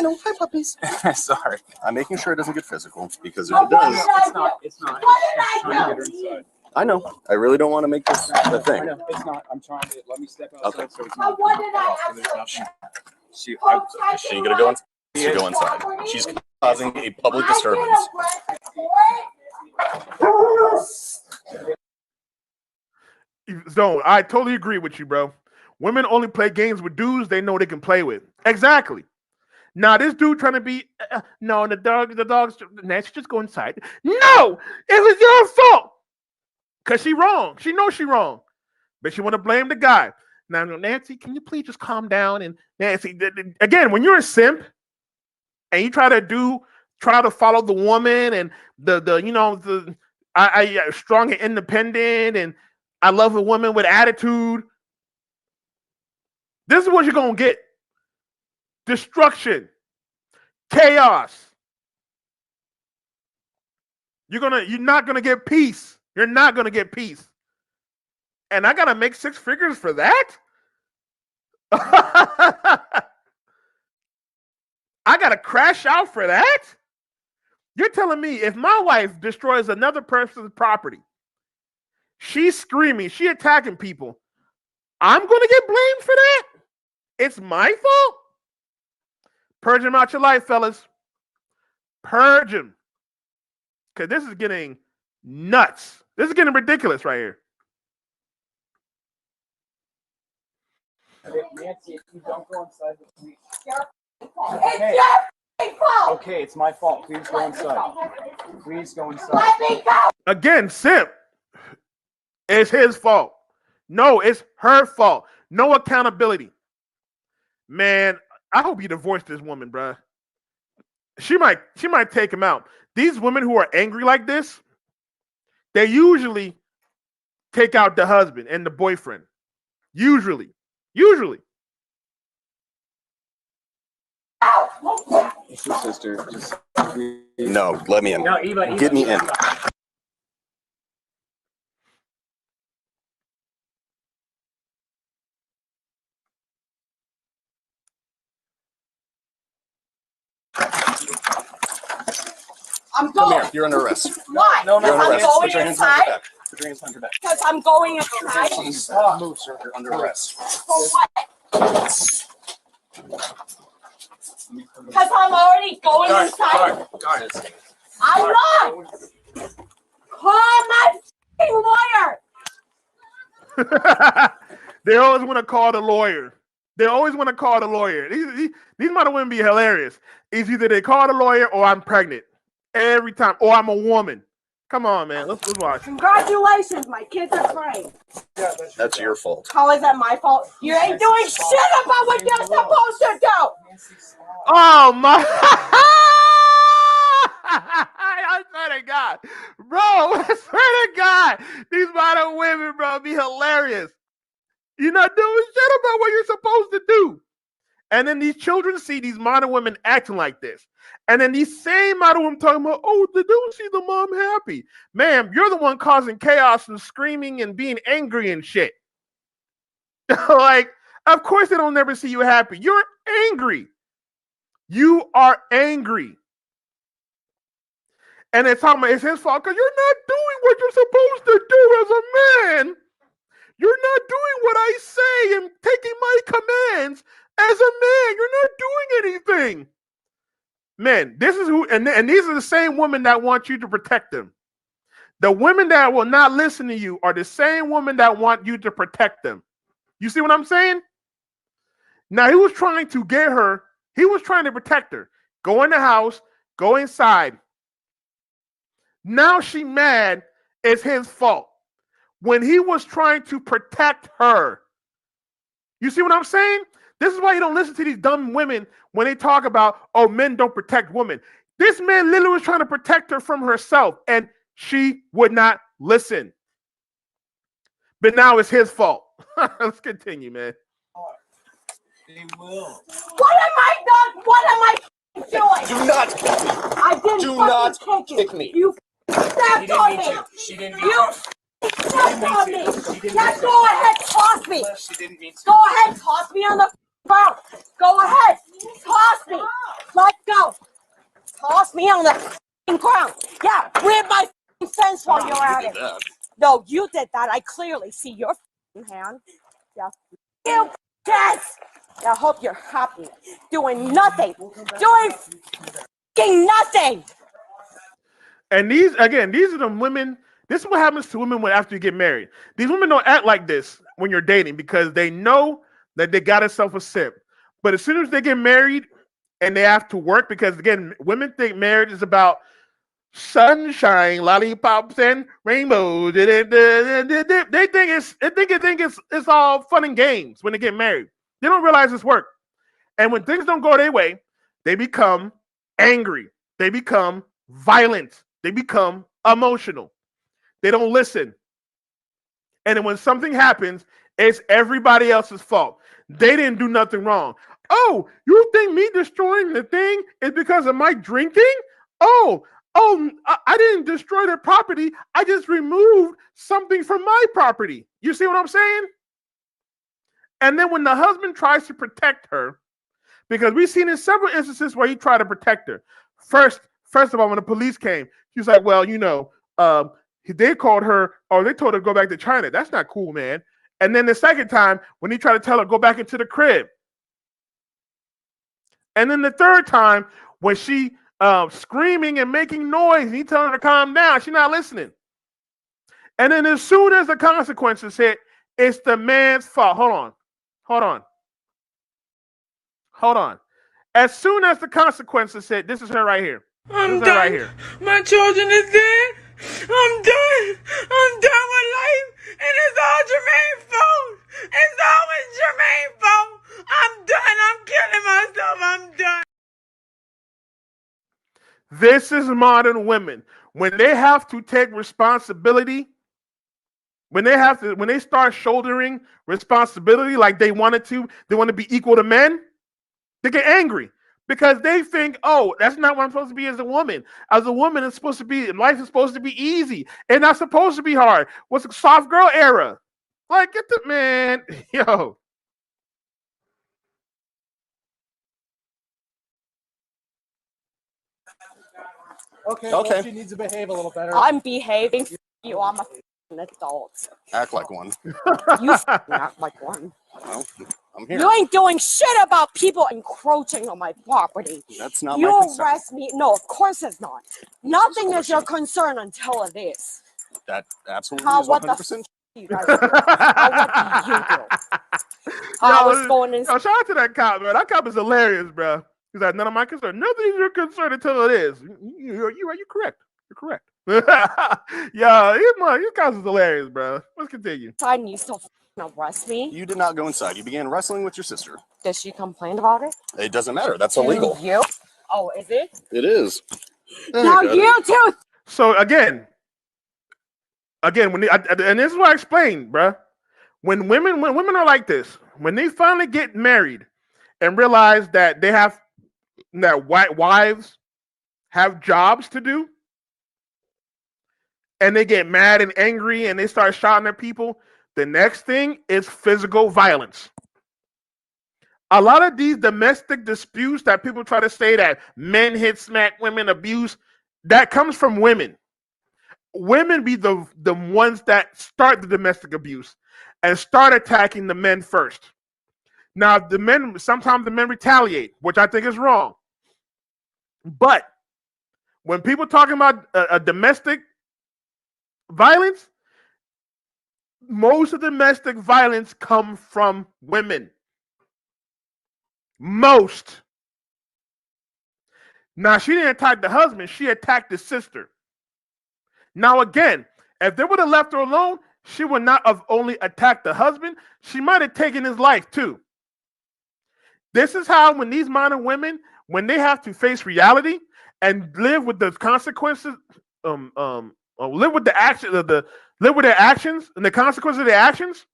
know. Hi, puppies. Sorry. I'm making sure it doesn't get physical because if But it what does, did I do? It's not. What did I do? I know. I really don't want to make this a thing. It's not. I'm trying to let me step outside so it's But not. what did I actually She gonna go inside. She go inside. She's causing a public disturbance. So I totally agree with you, bro. Women only play games with dudes they know they can play with. Exactly. Now this dude trying to be no, the dog's Nancy, just go inside. No, it was your fault. Cause she wrong. She knows she wrong, but she want to blame the guy. Now, Nancy, can you please just calm down? And Nancy, again, when you're a simp and you try to follow the woman and I strong and independent and I love a woman with attitude. This is what you're gonna get: destruction, chaos. You're not gonna get peace. You're not gonna get peace. And I gotta make 6 figures for that? I gotta crash out for that? You're telling me if my wife destroys another person's property, she's screaming, she attacking people, I'm gonna get blamed for that? It's my fault? Purge him out your life, fellas. Purge him. Because this is getting nuts. This is getting ridiculous right here. Nancy, if you don't go inside with me. Okay, it's my fault. Please go inside. Please go inside. Let me go. Again, simp. It's his fault. No, it's her fault. No accountability. Man, I hope you divorce this woman, bruh. She might take him out. These women who are angry like this, they usually take out the husband and the boyfriend. Usually. It's your sister. No, let me in. No, Eva, Get me in. I'm Come going. here. You're under arrest. Why? No, You're under I'm arrest. going Put your hands behind your inside. back. Put your hands behind your back. Because I'm going inside. Stop. Move, sir. You're under arrest. For what? Because I'm already going inside. Guard. I'm not. Call my lawyer. They always want to call the lawyer. These might women be hilarious. It's either they call the lawyer or I'm pregnant. Every time. Or I'm a woman. Come on, man. Let's watch. Congratulations, my kids are crying. That's your fault. How is that my fault? You ain't doing shit about what you're supposed to do. Oh my! I swear to God, bro. I swear to God, these modern women, bro, be hilarious. You're not doing shit about what you're supposed to do. And then these children see these modern women acting like this. And then these same modern women talking about, oh, they don't see the mom happy. Ma'am, you're the one causing chaos and screaming and being angry and shit. Like, of course they don't never see you happy. You're angry. You are angry. And they're talking about it's his fault because you're not doing what you're supposed to do as a man. You're not doing what I say and taking my commands as a man. You're not doing anything. Men, this is who, and these are the same women that want you to protect them. The women that will not listen to you are the same women that want you to protect them. You see what I'm saying? Now, he was trying to get her, he was trying to protect her. Go in the house, go inside. Now she mad, it's his fault. When he was trying to protect her. You see what I'm saying? This is why you don't listen to these dumb women when they talk about, oh, men don't protect women. This man literally was trying to protect her from herself, and she would not listen. But now it's his fault. Let's continue, man. They will. What am I doing? Do not kick me. I didn't Do not kick me. You stepped on me. She didn't mean You stepped on me. Now go ahead, toss me. She didn't mean to. Go ahead, toss me on the ground. Go ahead, toss me. Let's go. Toss me on the ground. Yeah, rip my fence while you're at it. No, you did that. I clearly see your hand. Yeah. You yes. I hope you're happy. Doing nothing. Doing nothing. And these are the women. This is what happens to women after you get married. These women don't act like this when you're dating because they know that they got themselves a simp. But as soon as they get married and they have to work, because again, women think marriage is about sunshine, lollipops, and rainbows. They think it's all fun and games when they get married. They don't realize it's work. And when things don't go their way, they become angry. They become violent. They become emotional. They don't listen. And then when something happens, it's everybody else's fault. They didn't do nothing wrong. Oh, you think me destroying the thing is because of my drinking? Oh, I didn't destroy their property. I just removed something from my property. You see what I'm saying? And then when the husband tries to protect her, because we've seen in several instances where he tried to protect her. First of all, when the police came, she was like, well, they called her, or they told her to go back to China. That's not cool, man. And then the second time, when he tried to tell her, go back into the crib. And then the third time, when she screaming and making noise, and he telling her to calm down, she's not listening. And then as soon as the consequences hit, it's the man's fault. Hold on. As soon as the consequences hit, this is her right here. I'm done. Right here. My children is dead. I'm done. I'm done with life. And it's all Jermaine's fault. It's always Jermaine's fault. I'm done. I'm killing myself. I'm done. This is modern women. When they have to take responsibility, when they start shouldering responsibility like they want to be equal to men, they get angry because they think, oh, that's not what I'm supposed to be as a woman. As a woman, life is supposed to be easy and not supposed to be hard. What's a soft girl era? Like, get the man, yo. Okay. Well, she needs to behave a little better. I'm behaving. You, I'm an adult. Act like one. You act like one. Well, I'm here. You ain't doing shit about people encroaching on my property. That's not you my concern. arrest me. No, of course it's not. Nothing is your concern until it is. That absolutely is 100%. You guys do? What do you do? I was going in. Shout out to that cop, man. That cop is hilarious, bro. He's like, none of my concern. Nothing is your concern until it is. You're correct. You're correct. Yeah, these guys is hilarious, bro. Let's continue. And you still arrest me? You did not go inside. You began wrestling with your sister. Did she complain about it? It doesn't matter. That's illegal. You? Oh, is it? It is. Now you too. So again, and this is what I explained, bro. When women are like this, when they finally get married and realize that wives have jobs to do, and they get mad and angry and they start shouting at people, the next thing is physical violence. A lot of these domestic disputes that people try to say that men hit, smack, women abuse, that comes from women. Women be the ones that start the domestic abuse and start attacking the men first. Now, sometimes the men retaliate, which I think is wrong. But when people talking about a domestic violence, most of domestic violence come from women. Most. Now, she didn't attack the husband. She attacked his sister. Now, again, if they would have left her alone, she would not have only attacked the husband. She might have taken his life, too. This is how, when these modern women, when they have to face reality and live with the consequences, live with their actions and the consequences of their actions,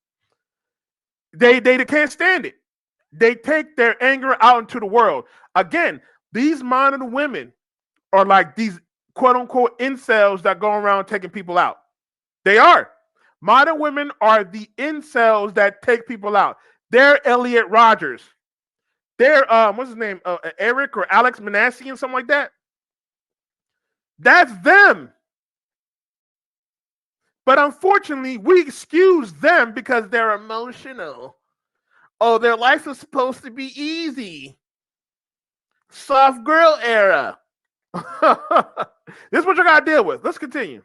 they can't stand it. They take their anger out into the world. Again, these modern women are like these quote unquote incels that go around taking people out. They are. Modern women are the incels that take people out. They're Elliot Rodgers. They're what's his name? Eric or Alex Manasseh and something like that. That's them. But unfortunately, we excuse them because they're emotional. Oh, their life is supposed to be easy. Soft girl era. This is what you gotta deal with. Let's continue.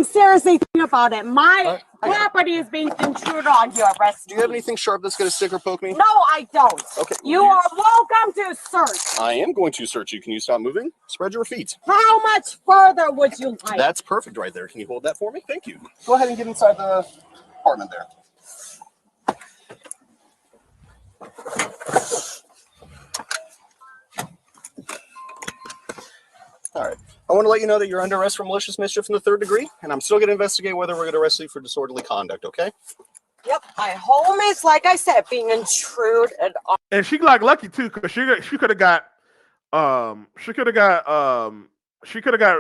seriously think about it. My property is being intruded on. You arrest me. Do you have anything sharp that's going to stick or poke me? No, I don't. Okay. You are welcome to search. I am going to search you. Can you stop moving? Spread your feet. How much further would you like? That's perfect right there. Can you hold that for me? Thank you. Go ahead and get inside the apartment there. All right. I want to let you know that you're under arrest for malicious mischief in the 3rd degree, and I'm still going to investigate whether we're going to arrest you for disorderly conduct, okay? Yep, my home is, like I said, being intruded on. And she like lucky too, because she could have got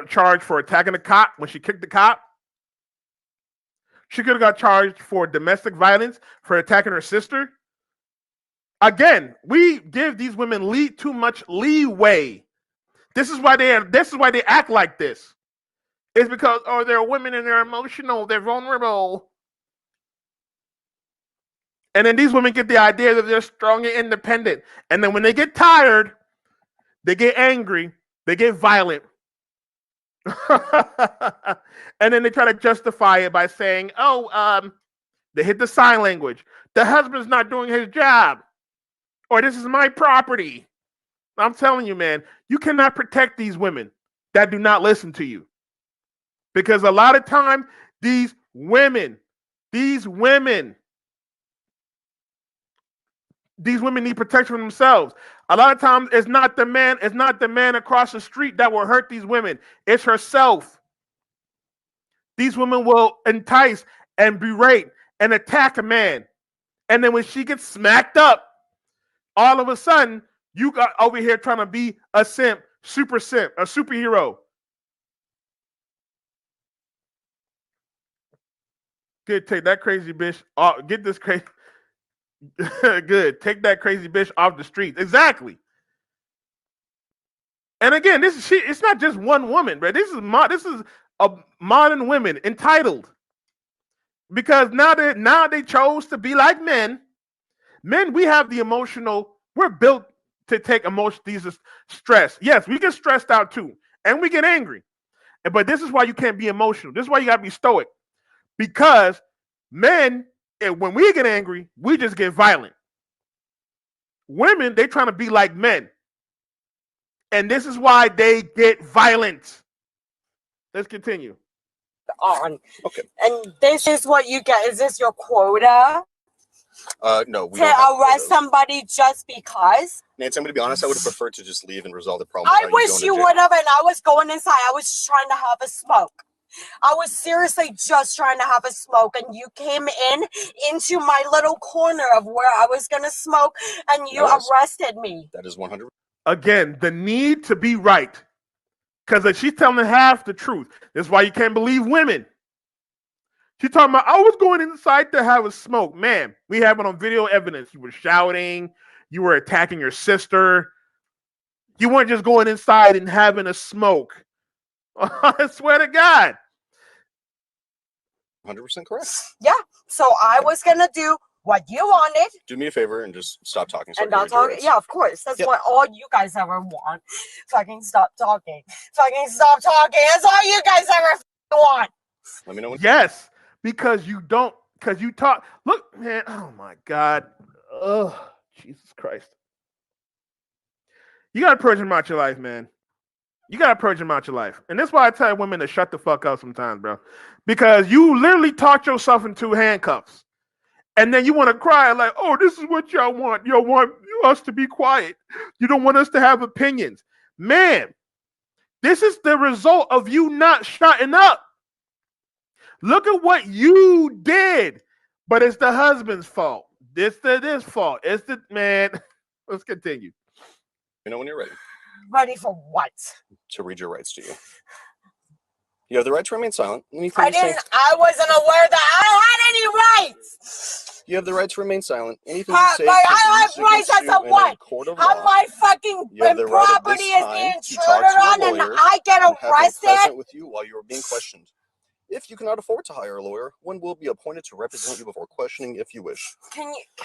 charged for attacking the cop when she kicked the cop. She could have got charged for domestic violence for attacking her sister. Again, we give these women too much leeway. This is why they act like this. It's because they're women and they're emotional, they're vulnerable. And then these women get the idea that they're strong and independent. And then when they get tired, they get angry, they get violent. And then they try to justify it by saying, they hit the sign language. The husband's not doing his job. Or this is my property. I'm telling you, man, you cannot protect these women that do not listen to you. Because a lot of time, these women need protection from themselves. A lot of times it's not the man across the street that will hurt these women. It's herself. These women will entice and berate and attack a man. And then when she gets smacked up, all of a sudden, you got over here trying to be a simp, a superhero. Good, take that crazy bitch. Get this crazy. Good, take that crazy bitch off the streets. Exactly. And again, it's not just one woman, right? This is a modern women entitled. Because now they chose to be like men. Men, we have the emotional. We're built to take these stress. Yes, we get stressed out too, and we get angry. But this is why you can't be emotional. This is why you gotta be stoic. Because men, when we get angry, we just get violent. Women, they trying to be like men, and this is why they get violent. Let's continue. Okay. And this is what you get. Is this your quota? No, we to don't arrest somebody just because? Nancy, I'm going to be honest. I would have preferred to just leave and resolve the problem. I wish you would have, and I was going inside. I was just trying to have a smoke. I was seriously just trying to have a smoke, and you came into my little corner of where I was going to smoke, and you arrested me. That is 100%. Again, the need to be right. Because she's telling half the truth. That's why you can't believe women. She's talking about, I was going inside to have a smoke. Man, we have it on video evidence. You were shouting. You were attacking your sister. You weren't just going inside and having a smoke. I swear to God. 100% correct. Yeah. So I was going to do what you wanted. Do me a favor and just stop talking. And not talking. Yeah, of course. That's what all you guys ever want. Fucking stop talking. Fucking stop talking. That's all you guys ever want. Let me know when. Yes, because you talk. Look, man. Oh my God. Oh, Jesus Christ. You got to purge them out your life, man. You got to purge them out your life. And that's why I tell women to shut the fuck up sometimes, bro. Because you literally talked yourself into handcuffs. And then you want to cry like, oh, this is what y'all want. You want us to be quiet. You don't want us to have opinions. Man, this is the result of you not shutting up. Look at what you did. But it's the husband's fault. This fault. It's the man. Let's continue. You know when you're ready. Ready for what? To read your rights to you. You have the right to remain silent. I wasn't aware that I had any rights. You have the right to remain silent. Anything you say I have rights as a what? How my fucking property is being intruded on and I get arrested? With you while you are being questioned. If you cannot afford to hire a lawyer, one will be appointed to represent you before questioning if you wish.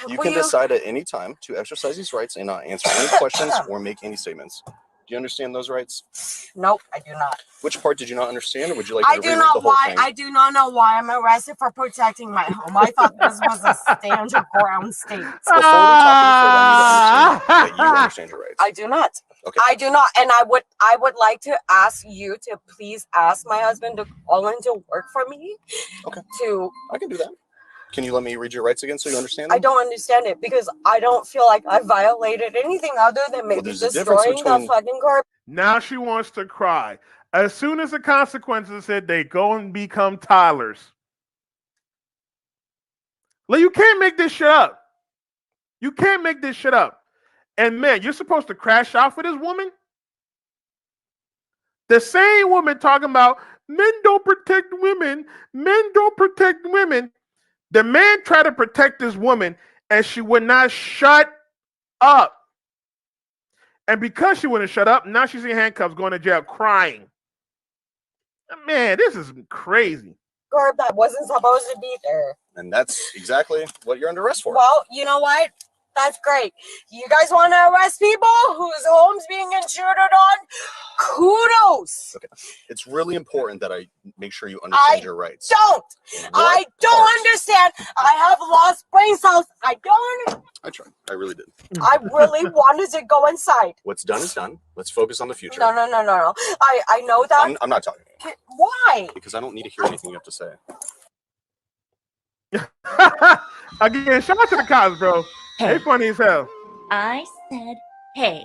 You can decide at any time to exercise these rights and not answer any questions or make any statements. Do you understand those rights? Nope, I do not. Which part did you not understand, or would you like I me to do reread not the whole why thing? I do not know why I'm arrested for protecting my home. I thought this was a stand your ground state. Before we talk any further, I need to understand that you understand your rights. I do not. Okay. I do not, and I would like to ask you to please ask my husband to call in to work for me. Okay. I can do that. Can you let me read your rights again so you understand them? I don't understand it because I don't feel like I violated anything other than maybe destroying the fucking car. Now she wants to cry. As soon as the consequences hit, they go and become toddlers. Like, you can't make this shit up. You can't make this shit up. And man, you're supposed to crash out for this woman? The same woman talking about men don't protect women. Men don't protect women. The man tried to protect this woman and she would not shut up. And because she wouldn't shut up, now she's in handcuffs going to jail crying. Man, this is crazy. Garb that wasn't supposed to be there. And that's exactly what you're under arrest for. Well, you know what? That's great. You guys want to arrest people whose homes being intruded on? Kudos. Okay. It's really important that I make sure you understand your rights. I don't understand. I have lost brain cells. I don't. I tried. I really did. I really wanted to go inside. What's done is done. Let's focus on the future. No. I know that. I'm not talking. Why? Because I don't need to hear anything you have to say. Again, shout out to the cops, bro. Hey. They funny as hell. I said, hey.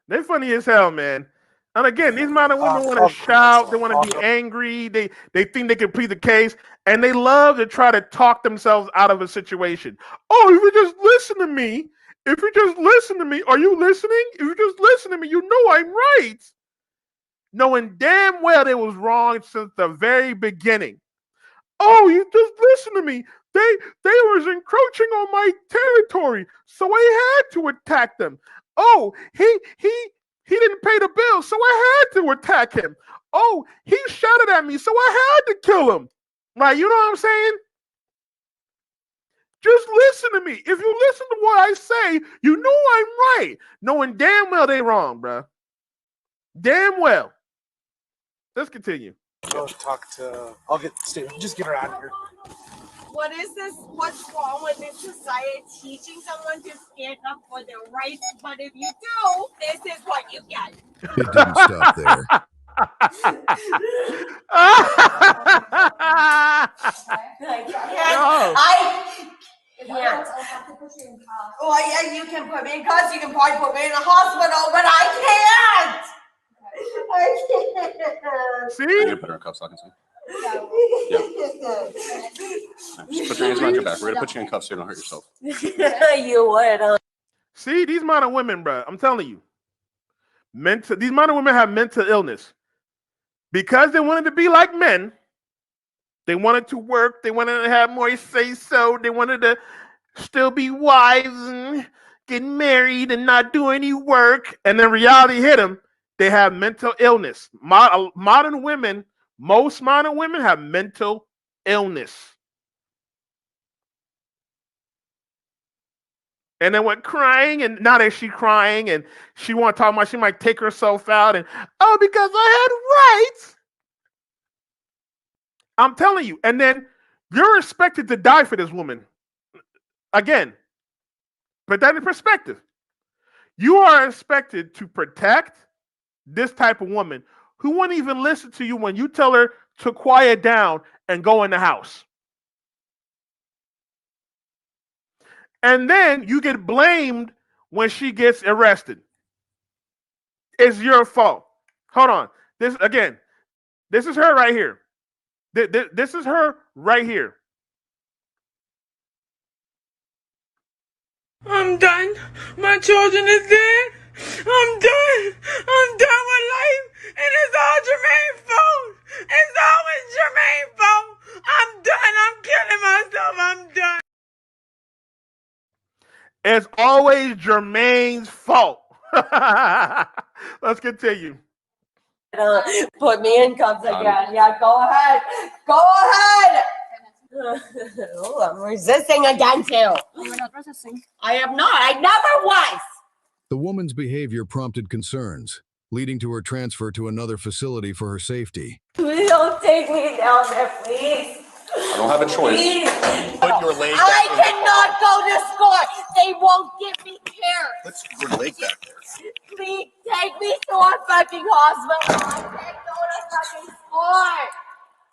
They funny as hell, man. And again, these modern women want to shout. They want to be angry. They think they can plead the case. And they love to try to talk themselves out of a situation. Oh, if you just listen to me. If you just listen to me. Are you listening? If you just listen to me, you know I'm right. Knowing damn well they was wrong since the very beginning. Oh, you just listen to me. They was encroaching on my territory, so I had to attack them. Oh, he didn't pay the bill, so I had to attack him. Oh, he shouted at me, so I had to kill him. Like, you know what I'm saying? Just listen to me. If you listen to what I say, you know I'm right. Knowing damn well they wrong, bro. Damn well. Let's continue. I'll talk to. I'll just get her out of here. What is this? What's wrong with this society teaching someone to stand up for their rights? But if you do, this is what you get. It didn't stop there. I can't. Well, yeah, you can put me in cuffs. You can probably put me in a hospital, but I can't. I can't. See? You put her in cuffs, so I can see. Yeah. Just put your hands behind your back. We're gonna put you in cuffs so you don't hurt yourself. You would. See, these modern women, bro. I'm telling you, these modern women have mental illness because they wanted to be like men. They wanted to work. They wanted to have more say so. They wanted to still be wives and get married and not do any work. And then reality hit them. They have mental illness. Modern women. Most modern women have mental illness. And then went crying, and now that she's crying, and she want to talk about she might take herself out, and oh, because I had rights. I'm telling you. And then you're expected to die for this woman. Again, put that in perspective. You are expected to protect this type of woman who won't even listen to you when you tell her to quiet down and go in the house. And then you get blamed when she gets arrested. It's your fault. Hold on. This is her right here. This is her right here. I'm done. My children is dead. I'm done. I'm done with life. And it's all Jermaine's fault. It's always Jermaine's fault. I'm done. I'm killing myself. I'm done. It's always Jermaine's fault. Let's continue. Put me in cuffs again. Yeah, go ahead. Go ahead. Oh, I'm resisting again too. You're not resisting. I am not. I never was. The woman's behavior prompted concerns, leading to her transfer to another facility for her safety. Please don't take me down there, please. I don't have a choice. Please. Put your leg back I in the cannot go to school. They won't give me care. Put your leg back there. Please take me to a fucking hospital. I can't go to fucking school.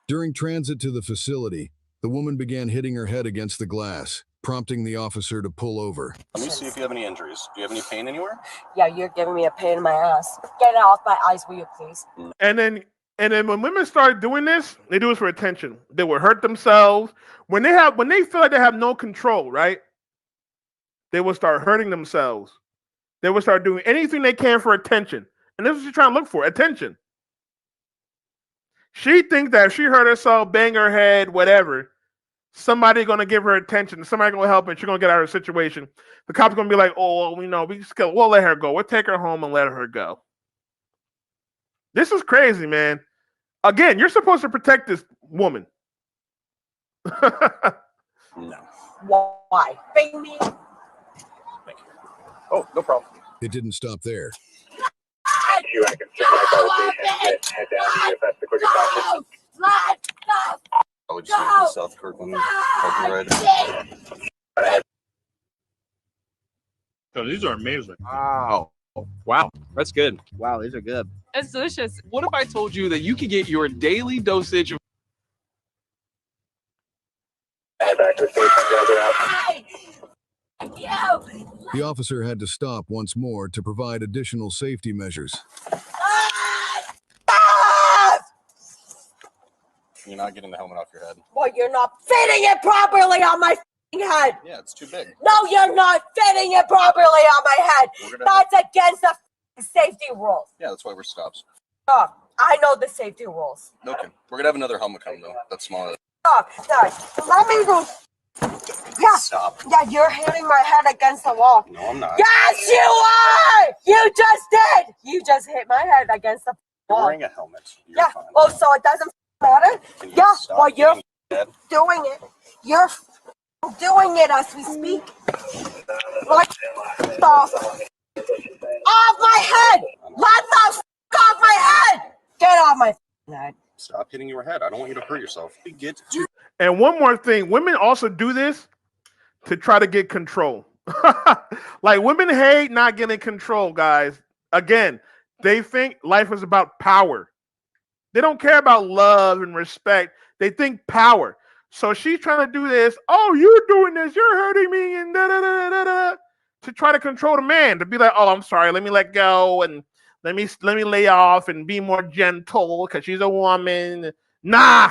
During transit to the facility, the woman began hitting her head against the glass, prompting the officer to pull over. Let me see if you have any injuries. Do you have any pain anywhere? Yeah, you're giving me a pain in my ass. Get it off my eyes, will you please? And then when women start doing this, they do it for attention. They will hurt themselves. When they feel like they have no control, right? They will start hurting themselves. They will start doing anything they can for attention. And this is what she's trying to look for, attention. She thinks that if she hurt herself, bang her head, whatever, somebody's gonna give her attention. Somebody's gonna help her. She's gonna get out of her situation. The cop's gonna be like, "Oh, we'll let her go. We'll take her home and let her go." This is crazy, man. Again, you're supposed to protect this woman. No. Why? Bang me. Oh, no problem. It didn't stop there. I would just leave the South Kirkland right. So these are amazing. Wow. Wow. That's good. Wow, these are good. It's delicious. What if I told you that you could get your daily dosage of The officer had to stop once more to provide additional safety measures. You're not getting the helmet off your head. Well, you're not fitting it properly on my head. Yeah, it's too big. No, you're not fitting it properly on my head. That's against the safety rules. Yeah, that's why we're stopped. Oh, I know the safety rules. Okay. We're gonna have another helmet come though. That's smaller. Oh, sorry. Let me go. Yeah. Stop. Yeah, you're hitting my head against the wall. No, I'm not. Yes, you are! You just did! You just hit my head against the You're wall. wearing a helmet. You're Yeah. fine. Oh, so it doesn't matter? Can you Yeah. stop Well, you're hitting your head? doing it. You're doing it as we speak. Like, stop. Off my head! Let the off my head! Get off my head. Stop hitting your head. I don't want you to hurt yourself. Get to And one more thing, women also do this to try to get control. Like, women hate not getting control, guys. Again, they think life is about power. They don't care about love and respect. They think power. So she's trying to do this. Oh, you're doing this. You're hurting me, and da da da da da. To try to control the man. To be like, oh, I'm sorry. Let me let go and let me lay off and be more gentle because she's a woman. Nah.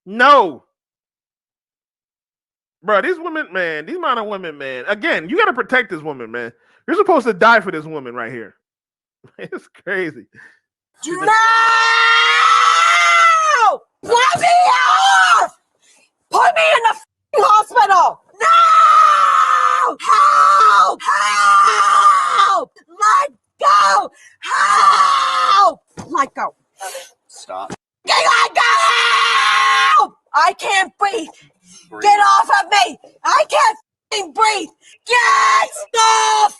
No. Bro, these women, man, these amount of women, man. Again, you got to protect this woman, man. You're supposed to die for this woman right here. It's crazy. No! Let me off! Put me in the hospital! No! Help! Help! Let go! Help! Let go. stop. Let go! I can't breathe. Get off of me! I can't f***ing breathe! Get the f***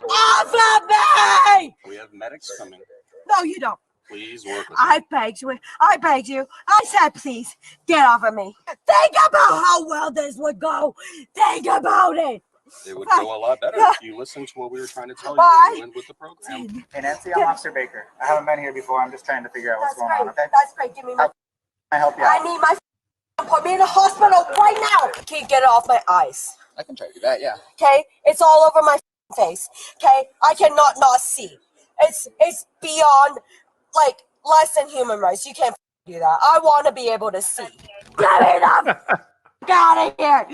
off of me! We have medics coming. No, you don't. Please work with I begged you. I begged you. I said, please, get off of me. Think about how well this would go. Think about it. It would go a lot better if you listened to what we were trying to tell you when you went with the program. Hey, Nancy, I'm Officer Baker. I haven't been here before. I'm just trying to figure out what's going on, okay? That's great. Give me my... I help you I out. need my... Put me in the hospital right now. Can you get it off my eyes? I can try to do that, yeah. Okay? It's all over my face. Okay? I cannot not see. It's beyond, like, less than human rights. You can't do that. I want to be able to see. Get me the out of here.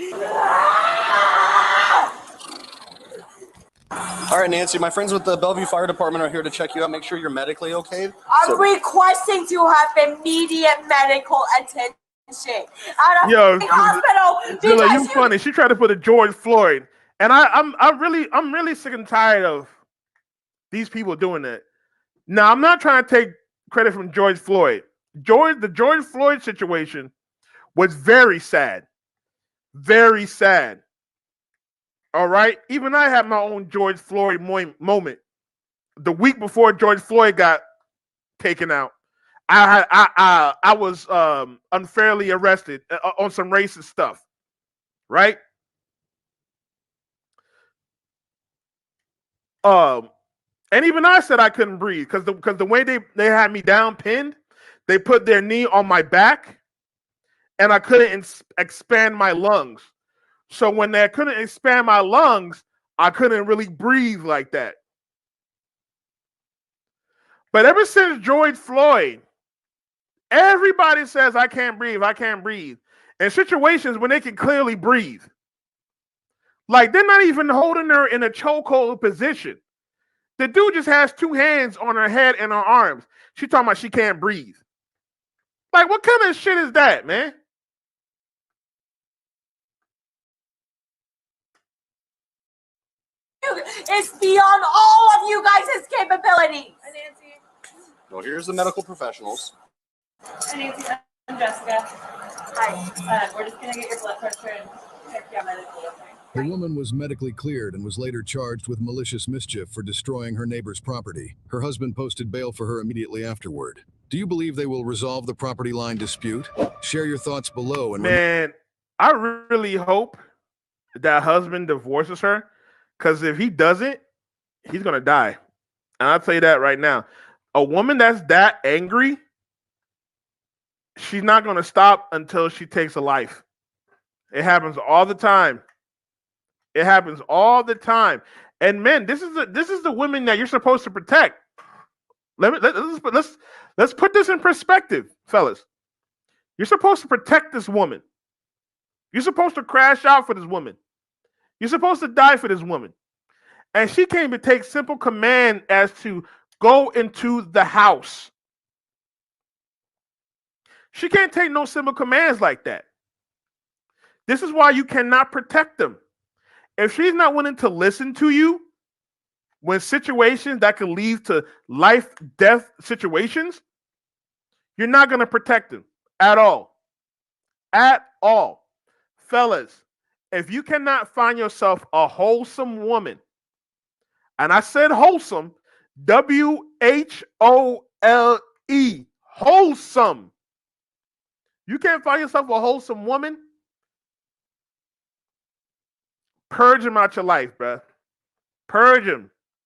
All right, Nancy, my friends with the Bellevue Fire Department are here to check you out, make sure you're medically okay. I'm requesting to have immediate medical attention at a Yo, hospital. Zilla, you funny. She tried to put a George Floyd, and I'm really sick and tired of these people doing that. Now, I'm not trying to take credit from George Floyd. The George Floyd situation was very sad. Very sad. All right. Even I had my own George Floyd moment. The week before George Floyd got taken out, I was unfairly arrested on some racist stuff, right? And even I said I couldn't breathe because the way they had me down pinned, they put their knee on my back, and I couldn't expand my lungs. So when they couldn't expand my lungs, I couldn't really breathe like that. But ever since George Floyd, everybody says I can't breathe, I can't breathe. In situations when they can clearly breathe. Like they're not even holding her in a chokehold position. The dude just has two hands on her head and her arms. She talking about she can't breathe. Like, what kind of shit is that, man? It's beyond all of you guys' capabilities. Well, here's the medical professionals. Hi, Nancy. I'm Jessica. Hi. We're just going to get your blood pressure and check you out medically, okay? The woman was medically cleared and was later charged with malicious mischief for destroying her neighbor's property. Her husband posted bail for her immediately afterward. Do you believe they will resolve the property line dispute? Share your thoughts below. And man, I really hope that husband divorces her, because if he doesn't, he's gonna die. And I'll tell you that right now. A woman that's that angry, she's not gonna stop until she takes a life. It happens all the time. It happens all the time. And men, this is the women that you're supposed to protect. Let's put this in perspective, fellas. You're supposed to protect this woman. You're supposed to crash out for this woman. You're supposed to die for this woman. And she came to take simple command as to go into the house. She can't take no simple commands like that. This is why you cannot protect them. If she's not willing to listen to you when situations that could lead to life, death situations, you're not going to protect them at all. At all. Fellas, if you cannot find yourself a wholesome woman, and I said wholesome, WHOLE, wholesome. You can't find yourself a wholesome woman, purge him out your life, bruh. Purge him.